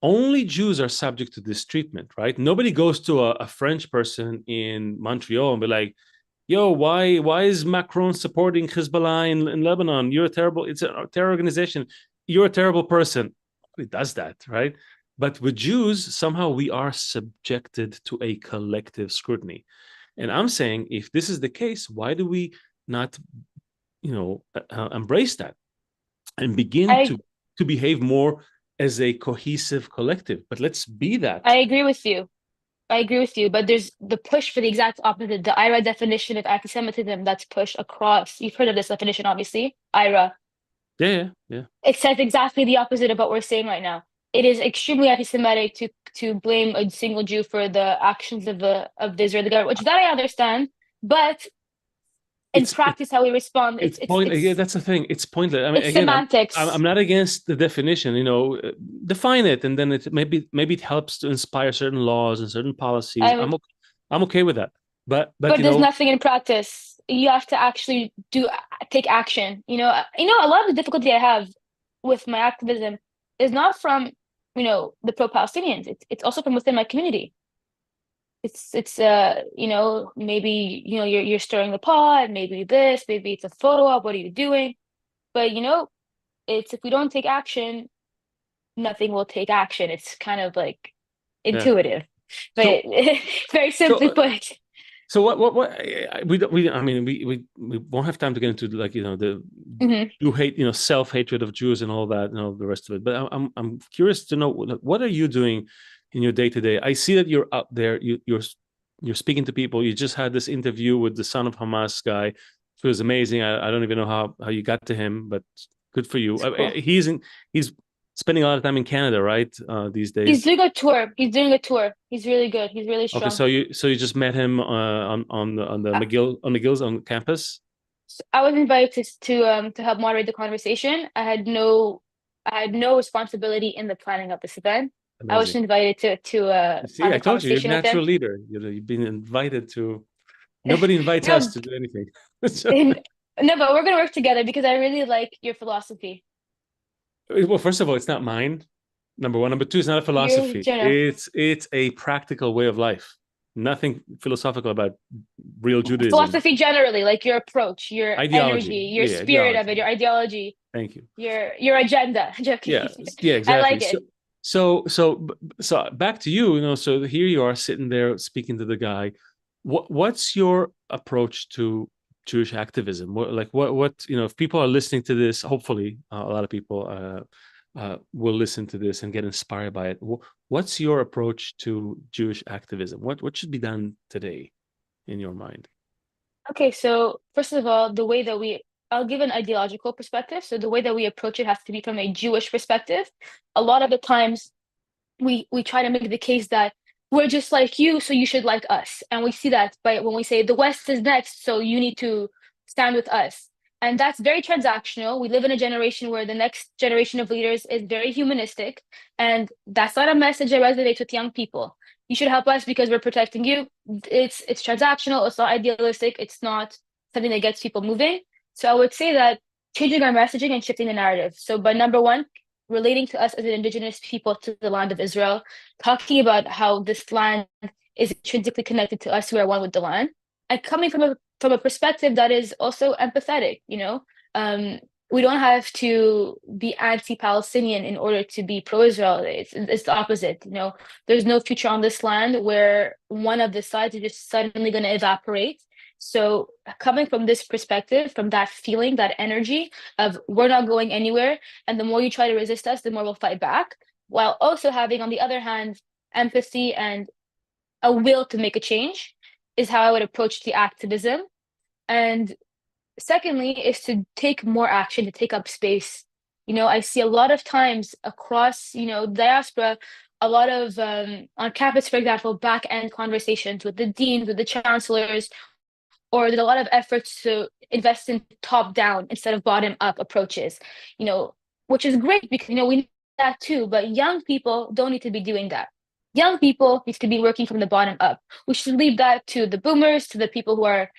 Only Jews are subject to this treatment, right? Nobody goes to a French person in Montreal and be like, yo, why is Macron supporting Hezbollah in Lebanon? It's a terror organization. You're a terrible person. Nobody does that, right? But with Jews, somehow we are subjected to a collective scrutiny. And I'm saying, if this is the case, why do we not, embrace that and begin to behave more as a cohesive collective? But let's be that. I agree with you. But there's the push for the exact opposite. The IRA definition of anti-Semitism that's pushed across. You've heard of this definition, obviously. IRA. Yeah. It says exactly the opposite of what we're saying right now. It is extremely anti-Semitic to blame a single Jew for the actions of the Israeli government, which that I understand. But in practice, how we respond, it's that's the thing. It's pointless. I mean, it's again, semantics. I'm not against the definition. Define it, and then maybe it helps to inspire certain laws and certain policies. I'm okay with that. But there's nothing in practice. You have to actually take action. A lot of the difficulty I have with my activism is not from the pro-Palestinians. It's also from within my community. It's maybe you're stirring the pot, maybe it's a photo op, what are you doing? But it's if we don't take action, nothing will take action. It's kind of like intuitive, but very simply put. So what we won't have time to get into like you hate self-hatred of Jews and all that the rest of it. But I'm curious to know, what are you doing in your day-to-day? I see that you're out there, you're speaking to people. You just had this interview with the son of Hamas guy. It was amazing. I don't even know how you got to him, but good for you. Cool. He's spending a lot of time in Canada, right? These days. He's doing a tour. He's really good. He's really strong. Okay, so you just met him on the McGill's on campus? I was invited to help moderate the conversation. I had no responsibility in the planning of this event. Amazing. I was invited to see, I told you, you're a natural leader. You've been invited to. Nobody invites us to do anything. No, but we're going to work together because I really like your philosophy. Well, first of all, it's not mine. Number one. Number two, it's not a philosophy. General. It's a practical way of life. Nothing philosophical about real Judaism. Philosophy generally, like your approach, your Ideology. energy, your Yeah, spirit ideology. of it, your ideology. Thank you. Your agenda. Yeah, exactly. I like it. So back to you. So here you are sitting there speaking to the guy. What's your approach to Jewish activism? What if people are listening to this, hopefully a lot of people will listen to this and get inspired by it. What's your approach to Jewish activism? What should be done today in your mind? Okay, so first of all, I'll give an ideological perspective. So the way that we approach it has to be from a Jewish perspective. A lot of the times we try to make the case that we're just like you, so you should like us. And we see that by when we say the West is next, so you need to stand with us. And that's very transactional. We live in a generation where the next generation of leaders is very humanistic. And that's not a message that resonates with young people. You should help us because we're protecting you. It's transactional. It's not idealistic. It's not something that gets people moving. So I would say that changing our messaging and shifting the narrative. So, but number one, relating to us as an indigenous people to the land of Israel, talking about how this land is intrinsically connected to us who are one with the land, and coming from a perspective that is also empathetic. We don't have to be anti-Palestinian in order to be pro-Israel. It's the opposite. There's no future on this land where one of the sides is just suddenly going to evaporate. So coming from this perspective, from that feeling, that energy of we're not going anywhere, and the more you try to resist us, the more we'll fight back, while also having, on the other hand, empathy and a will to make a change is how I would approach the activism. And secondly, is to take more action, to take up space. I see a lot of times across, diaspora, a lot of, on campus, for example, back-end conversations with the deans, with the chancellors, or there's a lot of efforts to invest in top-down instead of bottom-up approaches, which is great because, we need that too, but young people don't need to be doing that. Young people need to be working from the bottom up. We should leave that to the boomers, to the people who are,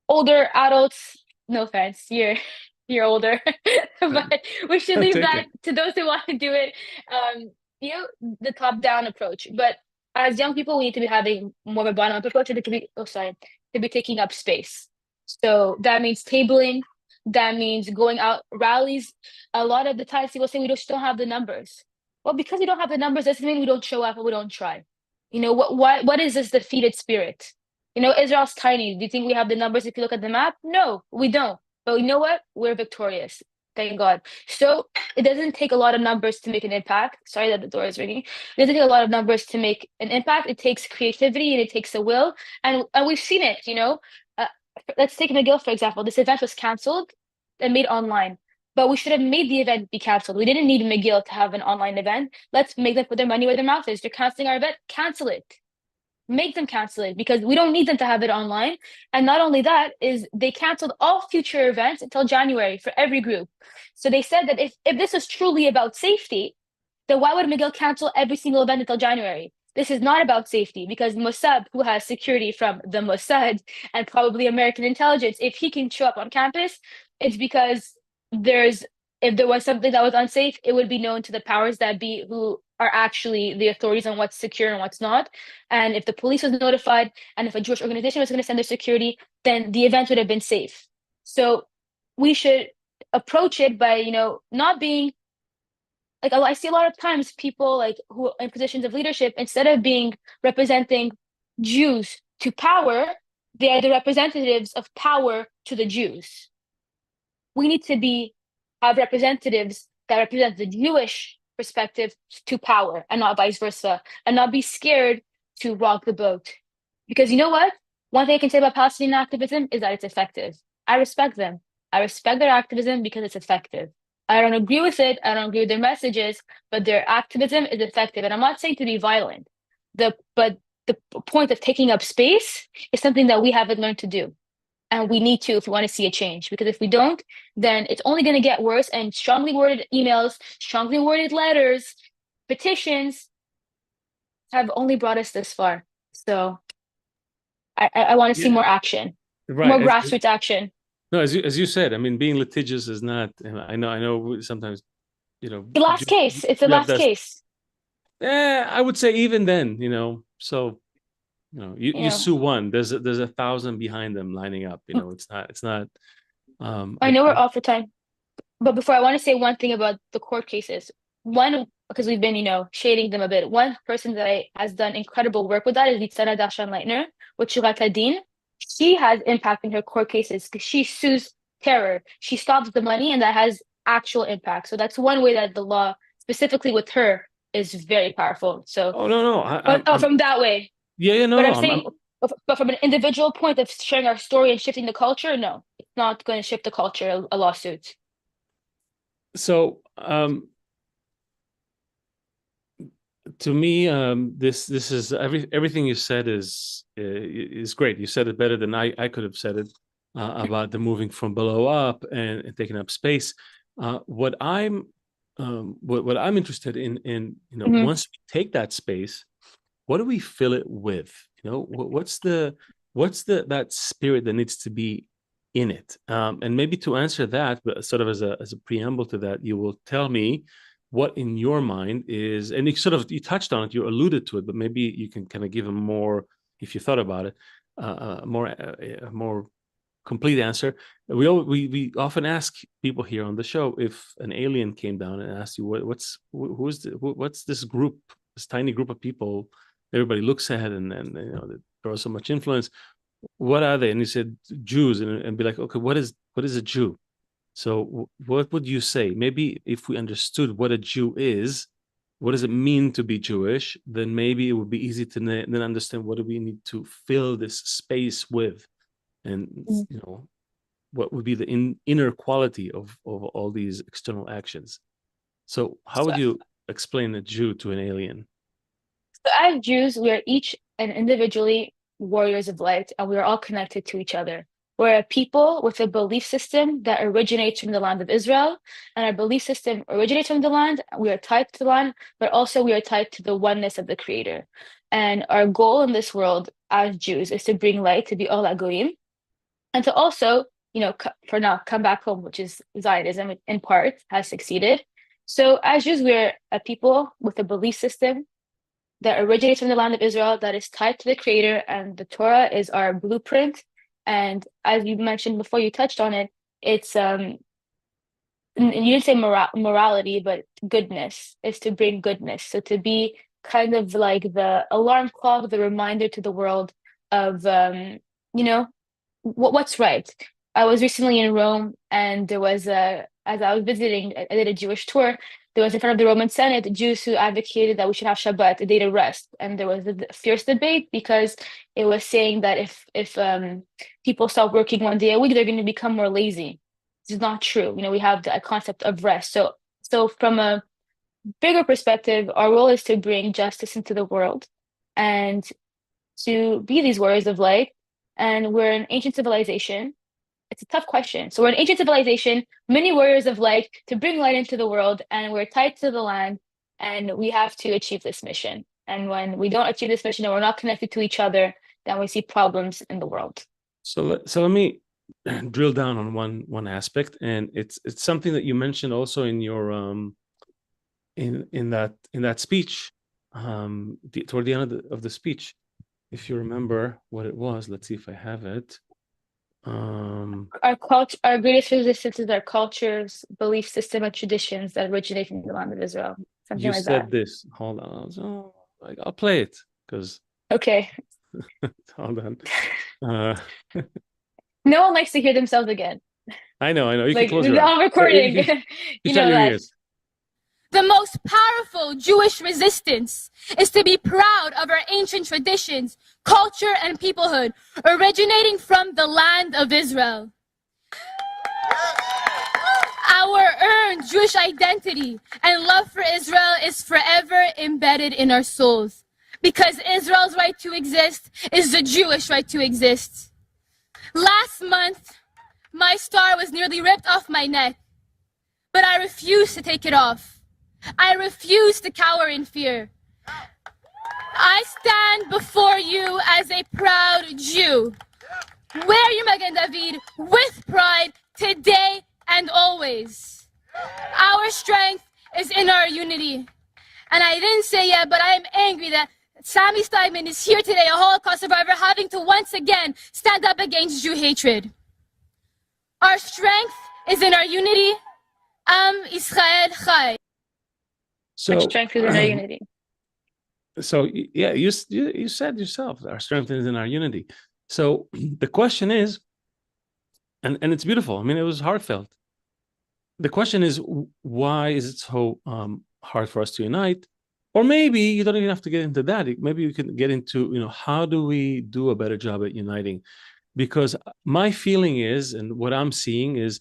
older adults. No offense, you're older, but we should leave that to those who want to do it. The top-down approach. But as young people, we need to be having more of a bottom-up approach, and to be taking up space. So that means tabling. That means going out rallies. A lot of the times people say we just don't have the numbers. Well, because we don't have the numbers, doesn't mean we don't show up and we don't try. What is this defeated spirit? Israel's tiny. Do you think we have the numbers if you look at the map? No, we don't. But you know what? We're victorious. Thank God. So it doesn't take a lot of numbers to make an impact. Sorry that the door is ringing. It doesn't take a lot of numbers to make an impact. It takes creativity and it takes a will. And we've seen it, let's take McGill, for example. This event was canceled and made online. But we should have made the event be canceled. We didn't need McGill to have an online event. Let's make them put their money where their mouth is. They're canceling our event. Cancel it. Make them cancel it because we don't need them to have it online. And not only that, is they canceled all future events until January for every group. So they said that if this was truly about safety, then why would McGill cancel every single event until January? This is not about safety because Mossad, who has security from the Mossad and probably American intelligence, if he can show up on campus, it's because if there was something that was unsafe, it would be known to the powers that be, who are actually the authorities on what's secure and what's not. And if the police was notified, and if a Jewish organization was going to send their security, then the event would have been safe. So we should approach it by, not being like, I see a lot of times people who are in positions of leadership, instead of being representing Jews to power, they are the representatives of power to the Jews. We need to have representatives that represent the Jewish perspective to power and not vice versa, and not be scared to rock the boat. Because you know what? One thing I can say about Palestinian activism is that it's effective. I respect them. I respect their activism because it's effective. I don't agree with it. I don't agree with their messages, but their activism is effective. And I'm not saying to be violent. But the point of taking up space is something that we haven't learned to do. And we need to if we want to see a change. Because if we don't, then it's only going to get worse. And strongly worded emails, strongly worded letters, petitions have only brought us this far. So I want to see more action, more grassroots action. No, as you said, I mean, being litigious is not. I know. Sometimes The last case. It's the last case. I would say even then, so you sue one, there's 1,000 behind them lining up. It's not. I know we're off for time, but before, I want to say one thing about the court cases. One, because we've been, shading them a bit. One person that has done incredible work with that is Ysabella Leitner with Shurat Adin. She has impact in her court cases because she sues terror. She stops the money, and that has actual impact. So that's one way that the law, specifically with her, is very powerful. So, from that way. Yeah, no. But I'm saying, but from an individual point of sharing our story and shifting the culture, no, it's not going to shift the culture. A lawsuit. So, to me, this is everything you said is great. You said it better than I could have said it about the moving from below up and taking up space. What I'm interested in, once we take that space, what do we fill it with? What's that spirit that needs to be in it? And maybe to answer that, but sort of as a preamble to that, you will tell me what in your mind is, and you touched on it, you alluded to it, but maybe you can kind of give a more, if you thought about it, a more complete answer. We often ask people here on the show, if an alien came down and asked you, what's this group, this tiny group of people everybody looks at and they draw so much influence, what are they? And you said Jews, and be like, okay, what is a Jew? So what would you say? Maybe if we understood what a Jew is, what does it mean to be Jewish, then maybe it would be easy to then understand what do we need to fill this space with, and what would be the inner quality of all these external actions. So how would you explain a Jew to an alien? So as Jews, we are each and individually warriors of light, and we are all connected to each other. We're a people with a belief system that originates from the land of Israel, and our belief system originates from the land. We are tied to the land, but also we are tied to the oneness of the Creator. And our goal in this world as Jews is to bring light, to be Or LaGoyim, and to also, for now, come back home, which is Zionism in part has succeeded. So as Jews, we're a people with a belief system that originates from the land of Israel, that is tied to the Creator, and the Torah is our blueprint. And as you mentioned before, you touched on it, it's you didn't say morality, but goodness is to bring goodness. So to be kind of like the alarm clock, the reminder to the world of what's right. I was recently in Rome, and there was as I was visiting, I did a Jewish tour. There was in front of the Roman Senate Jews who advocated that we should have Shabbat, a day to rest, and there was a fierce debate because it was saying that if people stop working one day a week, they're going to become more lazy. This is not true. We have the concept of rest. So from a bigger perspective, our role is to bring justice into the world and to be these warriors of light. And we're an ancient civilization. It's a tough question. So we're an ancient civilization, many warriors of light to bring light into the world, and we're tied to the land, and we have to achieve this mission. And when we don't achieve this mission and we're not connected to each other, then we see problems in the world. So let me drill down on one aspect, and it's something that you mentioned also in your in that speech toward the end of the speech. If you remember what it was, let's see if I have it. Our greatest resistance is our cultures, belief system, and traditions that originate from the land of Israel. Something you like said that. This. Hold on. I'll play it because. Okay. Hold on. No one likes to hear themselves again. I know. You can close your eyes. I'm recording. You know that. The most powerful Jewish resistance is to be proud of our ancient traditions, culture, and peoplehood originating from the land of Israel. Our earned Jewish identity and love for Israel is forever embedded in our souls, because Israel's right to exist is the Jewish right to exist. Last month, my star was nearly ripped off my neck, but I refused to take it off. I refuse to cower in fear. I stand before you as a proud Jew. Wear your Magen David with pride today and always. Our strength is in our unity. And I didn't say yet, but I am angry that Sami Steinman is here today, a Holocaust survivor, having to once again stand up against Jew hatred. Our strength is in our unity. Am Israel Chai. So, Our strength is in our unity. So yeah, you said yourself, our strength is in our unity. So the question is, and it's beautiful. I mean, it was heartfelt. The question is, why is it so hard for us to unite? Or maybe you don't even have to get into that. Maybe you can get into, how do we do a better job at uniting? Because my feeling is, and what I'm seeing is,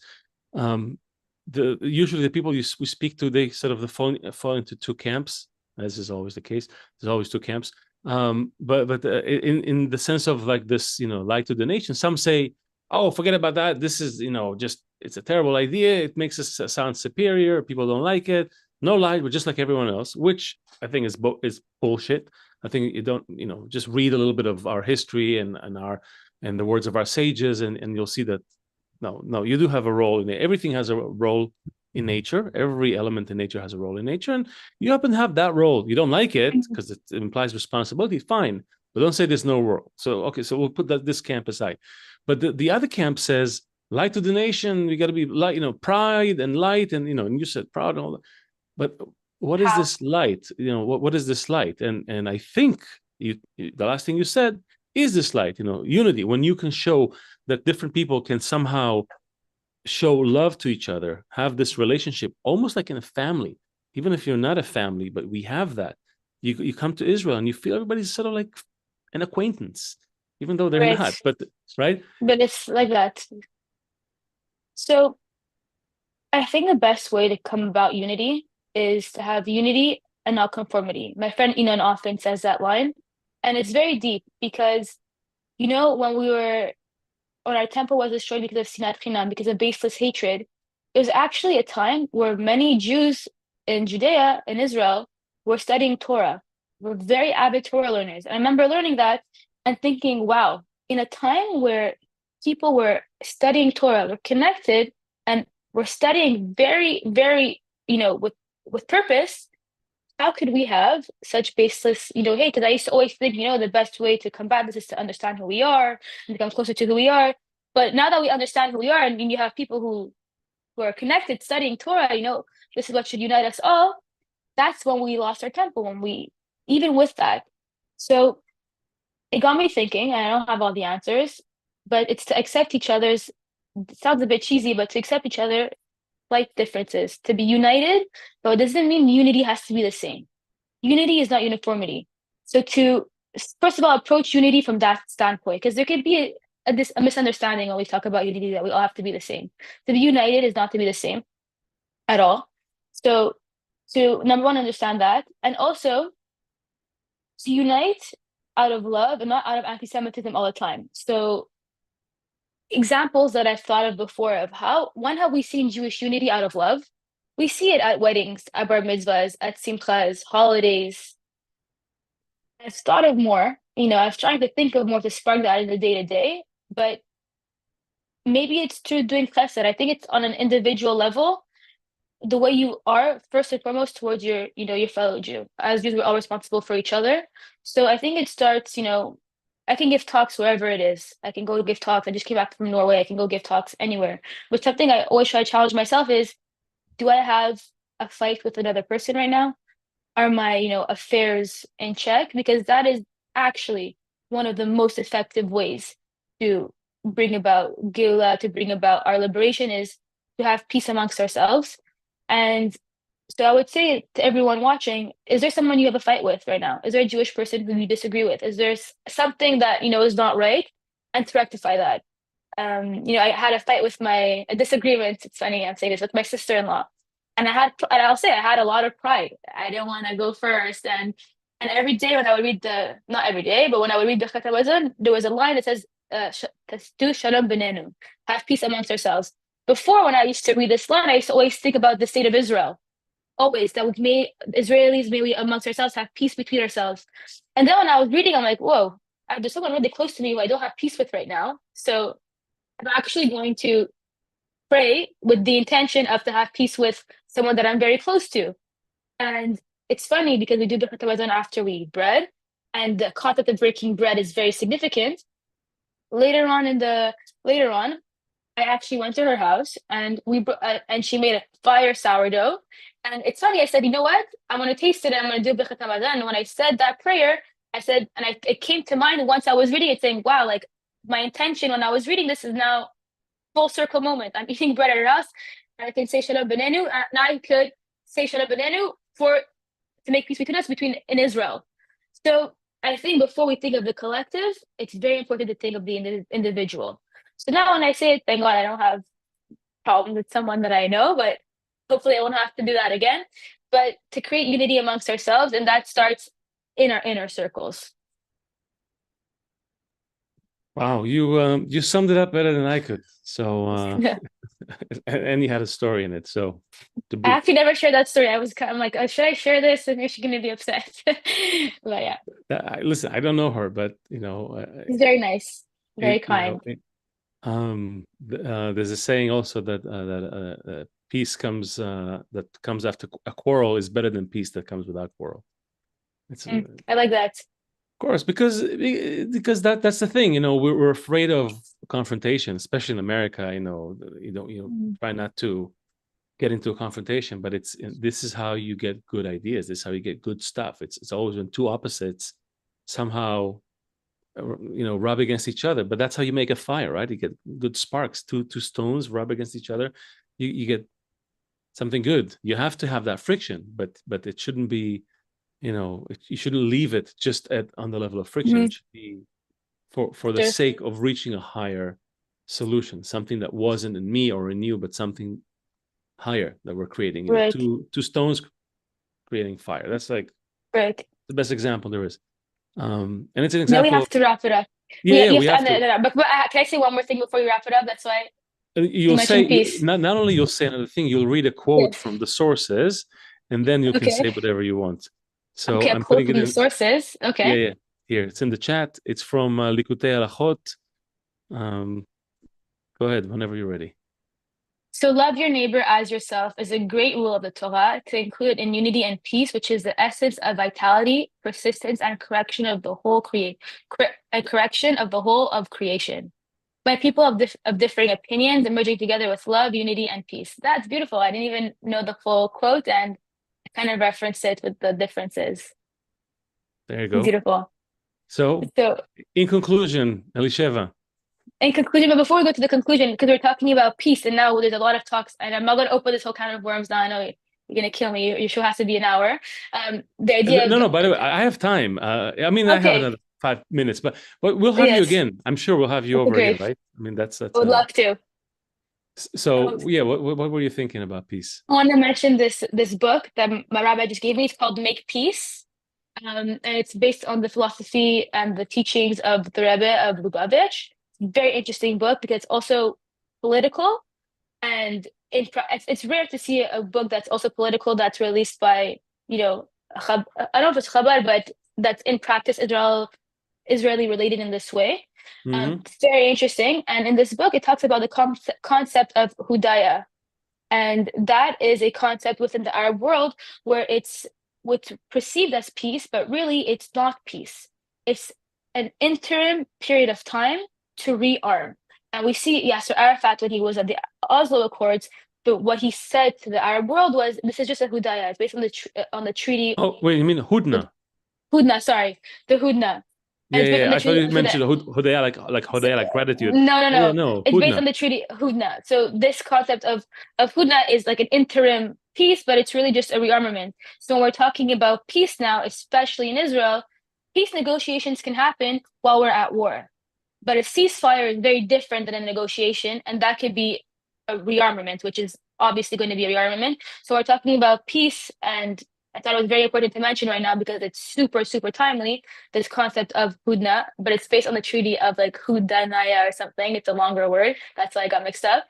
usually the people we speak to, they sort of fall into two camps, as is always the case. There's always two camps. But in the sense of like this, light to the nation, some say, oh, forget about that. This is, just, it's a terrible idea. It makes us sound superior. People don't like it. No light, we're just like everyone else, which I think is bullshit. I think you don't, just read a little bit of our history and the words of our sages, and you'll see that no, you do have a role in it. Everything has a role in nature. Every element in nature has a role in nature, and you happen to have that role. You don't like it because it implies responsibility. Fine, but don't say there's no role. So okay, so we'll put this camp aside. But the other camp says light to the nation. We got to be light, pride and light, and and you said proud and all that. But what is this light? What is this light? And I think the last thing you said is this light. Unity. When you can show that different people can somehow show love to each other, have this relationship, almost like in a family. Even if you're not a family, but we have that. You come to Israel and you feel everybody's sort of like an acquaintance, even though they're not. But right. But it's like that. So I think the best way to come about unity is to have unity and not conformity. My friend Inan often says that line, and it's very deep because, when our temple was destroyed because of sinat chinam, because of baseless hatred, it was actually a time where many Jews in Judea, in Israel, were studying Torah, were very avid Torah learners. And I remember learning that and thinking, wow, in a time where people were studying Torah, were connected, and were studying very, very, with purpose, how could we have such baseless, hate? Because I used to always think, the best way to combat this is to understand who we are and become closer to who we are. But now that we understand who we are, and you have people who are connected, studying Torah, this is what should unite us all. That's when we lost our temple, even with that. So it got me thinking, and I don't have all the answers, but it's to accept each other's, it sounds a bit cheesy, but to accept each other like differences, to be united, but it doesn't mean unity has to be the same. Unity is not uniformity. So to, first of all, approach unity from that standpoint, because there could be a misunderstanding when we talk about unity that we all have to be the same. To be united is not to be the same at all. So to, number one, understand that, and also to unite out of love and not out of anti-Semitism all the time. So examples that I've thought of before of how we seen Jewish unity out of love. We see it at weddings, at bar mitzvahs, at simchas, holidays. I've thought of more, I've tried to think of more to spark that in the day-to-day, but maybe it's through doing chesed. I think it's on an individual level, the way you are first and foremost towards your fellow Jew. As Jews, we're all responsible for each other. So I think it starts, I can give talks wherever it is. I can go give talks. I just came back from Norway. I can go give talks anywhere. But something I always try to challenge myself is, do I have a fight with another person right now? Are my, affairs in check? Because that is actually one of the most effective ways to bring about Geulah, to bring about our liberation, is to have peace amongst ourselves. And so I would say to everyone watching, is there someone you have a fight with right now? Is there a Jewish person who you disagree with? Is there something that, is not right? And to rectify that. I had a fight with a disagreement, it's funny I'm saying this, with my sister-in-law. And I'll say I had a lot of pride. I didn't want to go first. And every day when I would read not every day, but when I would read the Chet HaMazon, there was a line that says, Tasdu shalom benenu, have peace amongst ourselves. Before, when I used to read this line, I used to always think about the state of Israel. Always, that Israelis, may we amongst ourselves have peace between ourselves. And then when I was reading, I'm like, whoa, there's someone really close to me who I don't have peace with right now. So I'm actually going to pray with the intention of to have peace with someone that I'm very close to. And it's funny because we do the Hazan after we eat bread, and the concept of breaking bread is very significant. Later on, I actually went to her house, and and she made a fire sourdough. And it's funny. I said, you know what? I'm gonna taste it. And I'm gonna do Birkat Hamazon. And when I said that prayer, I said, and it came to mind once I was reading it, saying, "Wow, like my intention when I was reading this is now full circle moment. I'm eating bread at her house, and I can say Shalom Benenu, and I could say Shalom Benenu to make peace between us in Israel." So I think before we think of the collective, it's very important to think of the individual. So now when I say it, thank God I don't have problems with someone that I know, but hopefully I won't have to do that again. But to create unity amongst ourselves, and that starts in our inner circles. Wow, you summed it up better than I could. So and you had a story in it. So I actually never shared that story. I'm like, should I share this? And is she gonna be upset? But yeah. Listen, I don't know her, but She's very nice, very kind. There's a saying also that peace comes after a quarrel is better than peace that comes without quarrel. I like that. Of course, because that's the thing, we're afraid of confrontation, especially in America. Try not to get into a confrontation, but this is how you get good ideas. This is how you get good stuff. It's always when two opposites somehow rub against each other, but that's how you make a fire, right? You get good sparks. Two stones rub against each other, you get something good. You have to have that friction, but it shouldn't be, you shouldn't leave it just on the level of friction. It should be for the sake of reaching a higher solution, something that wasn't in me or in you, but something higher that we're creating. Right. Two stones creating fire. That's like the best example there is. And it's an example. Now we have to wrap it up. Yeah, we have to. But can I say one more thing before you wrap it up? That's why you'll say not only you'll say another thing. You'll read a quote from the sources, and then you can say whatever you want. So I'm putting it in sources. Okay. Yeah. Here it's in the chat. It's from Likutei Halachot. Go ahead whenever you're ready. So love your neighbor as yourself is a great rule of the Torah to include in unity and peace, which is the essence of vitality, persistence, and correction of the whole of creation. By people of differing opinions emerging together with love, unity, and peace. That's beautiful. I didn't even know the full quote, and I kind of referenced it with the differences. There you go. Beautiful. So in conclusion, Elisheva. In conclusion, but before we go to the conclusion, because we're talking about peace, and now there's a lot of talks, and I'm not going to open this whole can of worms now. I know you're going to kill me. Your show has to be an hour. The idea No, by the way, I have time. I have another 5 minutes, but we'll have you again. I'm sure we'll have you over again, right? I mean, that's. I would love to. So what were you thinking about peace? I want to mention this book that my rabbi just gave me. It's called Make Peace, and it's based on the philosophy and the teachings of the Rebbe of Lubavitch. Very interesting book because it's also political, and it's rare to see a book that's also political that's released by I don't know if it's Chabad, but that's in practice Israeli related in this way. It's very interesting, and in this book it talks about the concept of hudaya, and that is a concept within the Arab world where it's what's perceived as peace, but really it's not peace. It's an interim period of time to rearm. And we see Yasser Arafat when he was at the Oslo Accords, but what he said to the Arab world was, this is just a hudaya. It's based on the treaty. Oh, wait, you mean Hudna? Hudna, sorry. The Hudna. Yeah, I thought you mentioned hudaya like hudaya, like gratitude. No. It's based on the treaty Hudna. So this concept of Hudna is like an interim peace, but it's really just a rearmament. So when we're talking about peace now, especially in Israel, peace negotiations can happen while we're at war. But a ceasefire is very different than a negotiation, and that could be a rearmament, which is obviously going to be a rearmament. So we're talking about peace, and I thought it was very important to mention right now because it's super, super timely, this concept of Hudna, but it's based on the treaty of like Hudanaya or something. It's a longer word. That's why I got mixed up.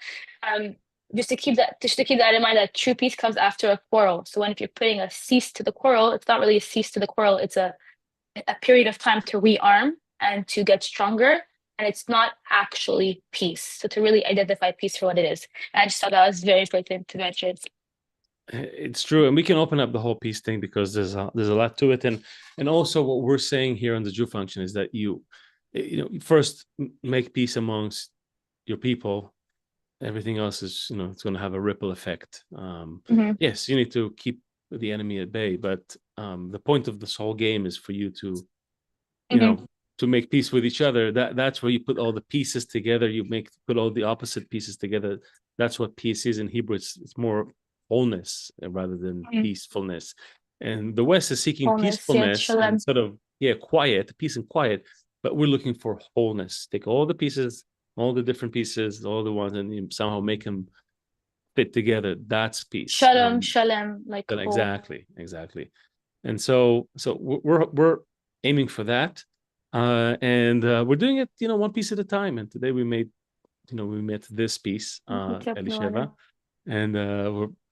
Just to keep that in mind, that true peace comes after a quarrel. So if you're putting a cease to the quarrel, it's not really a cease to the quarrel. It's a period of time to rearm and to get stronger. And it's not actually peace. So to really identify peace for what it is. And I just thought that was very important to mention. It's true, and we can open up the whole peace thing because there's a lot to it, and also what we're saying here on the Thejewfunction is that you first make peace amongst your people. Everything else is it's going to have a ripple effect. Yes, you need to keep the enemy at bay, but the point of this whole game is for you to to make peace with each other. That's where you put all the pieces together. You put all the opposite pieces together. That's what peace is in Hebrew. It's more wholeness rather than peacefulness. And the West is seeking peacefulness and sort of quiet, peace and quiet, but we're looking for wholeness. Take all the pieces, all the different pieces, all the ones, and you somehow make them fit together. That's peace. Shalom, like exactly. And so we're aiming for that, and we're doing it one piece at a time. And today we met this piece, Elisheva, and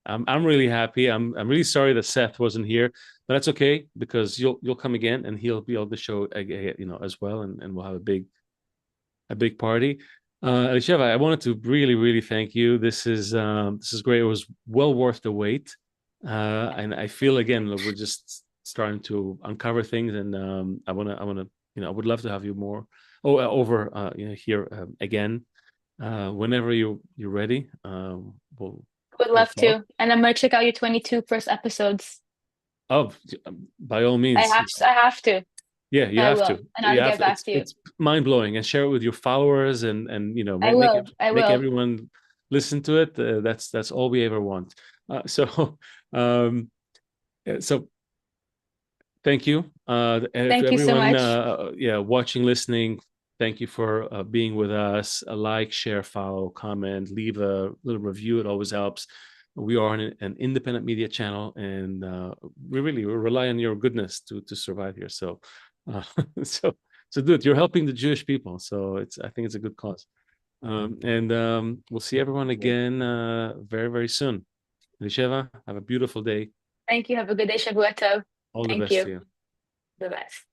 I'm really happy. I'm really sorry that Seth wasn't here, but that's okay because you'll come again and he'll be on the show as well, and we'll have a big party. Elisheva, I wanted to really thank you. This is great. It was well worth the wait, and I feel again we're just starting to uncover things, and I would love to have you more over here again whenever you're ready. Would love to, and I'm gonna check out your 22 first episodes. Oh, by all means. I have to. Yeah, you have to. And I'll get back to you. It's mind blowing, and share it with your followers, and make everyone listen to it. That's all we ever want. So thank you. Thank you so much. Watching, listening. Thank you for being with us. Like, share, follow, comment, leave a little review. It always helps. We are an independent media channel, and we rely on your goodness to survive here. So, so do it. You're helping the Jewish people, so I think it's a good cause. And we'll see everyone again very soon. Elisheva, have a beautiful day. Thank you. Have a good day, Shavua Tov. All the best to you. The best.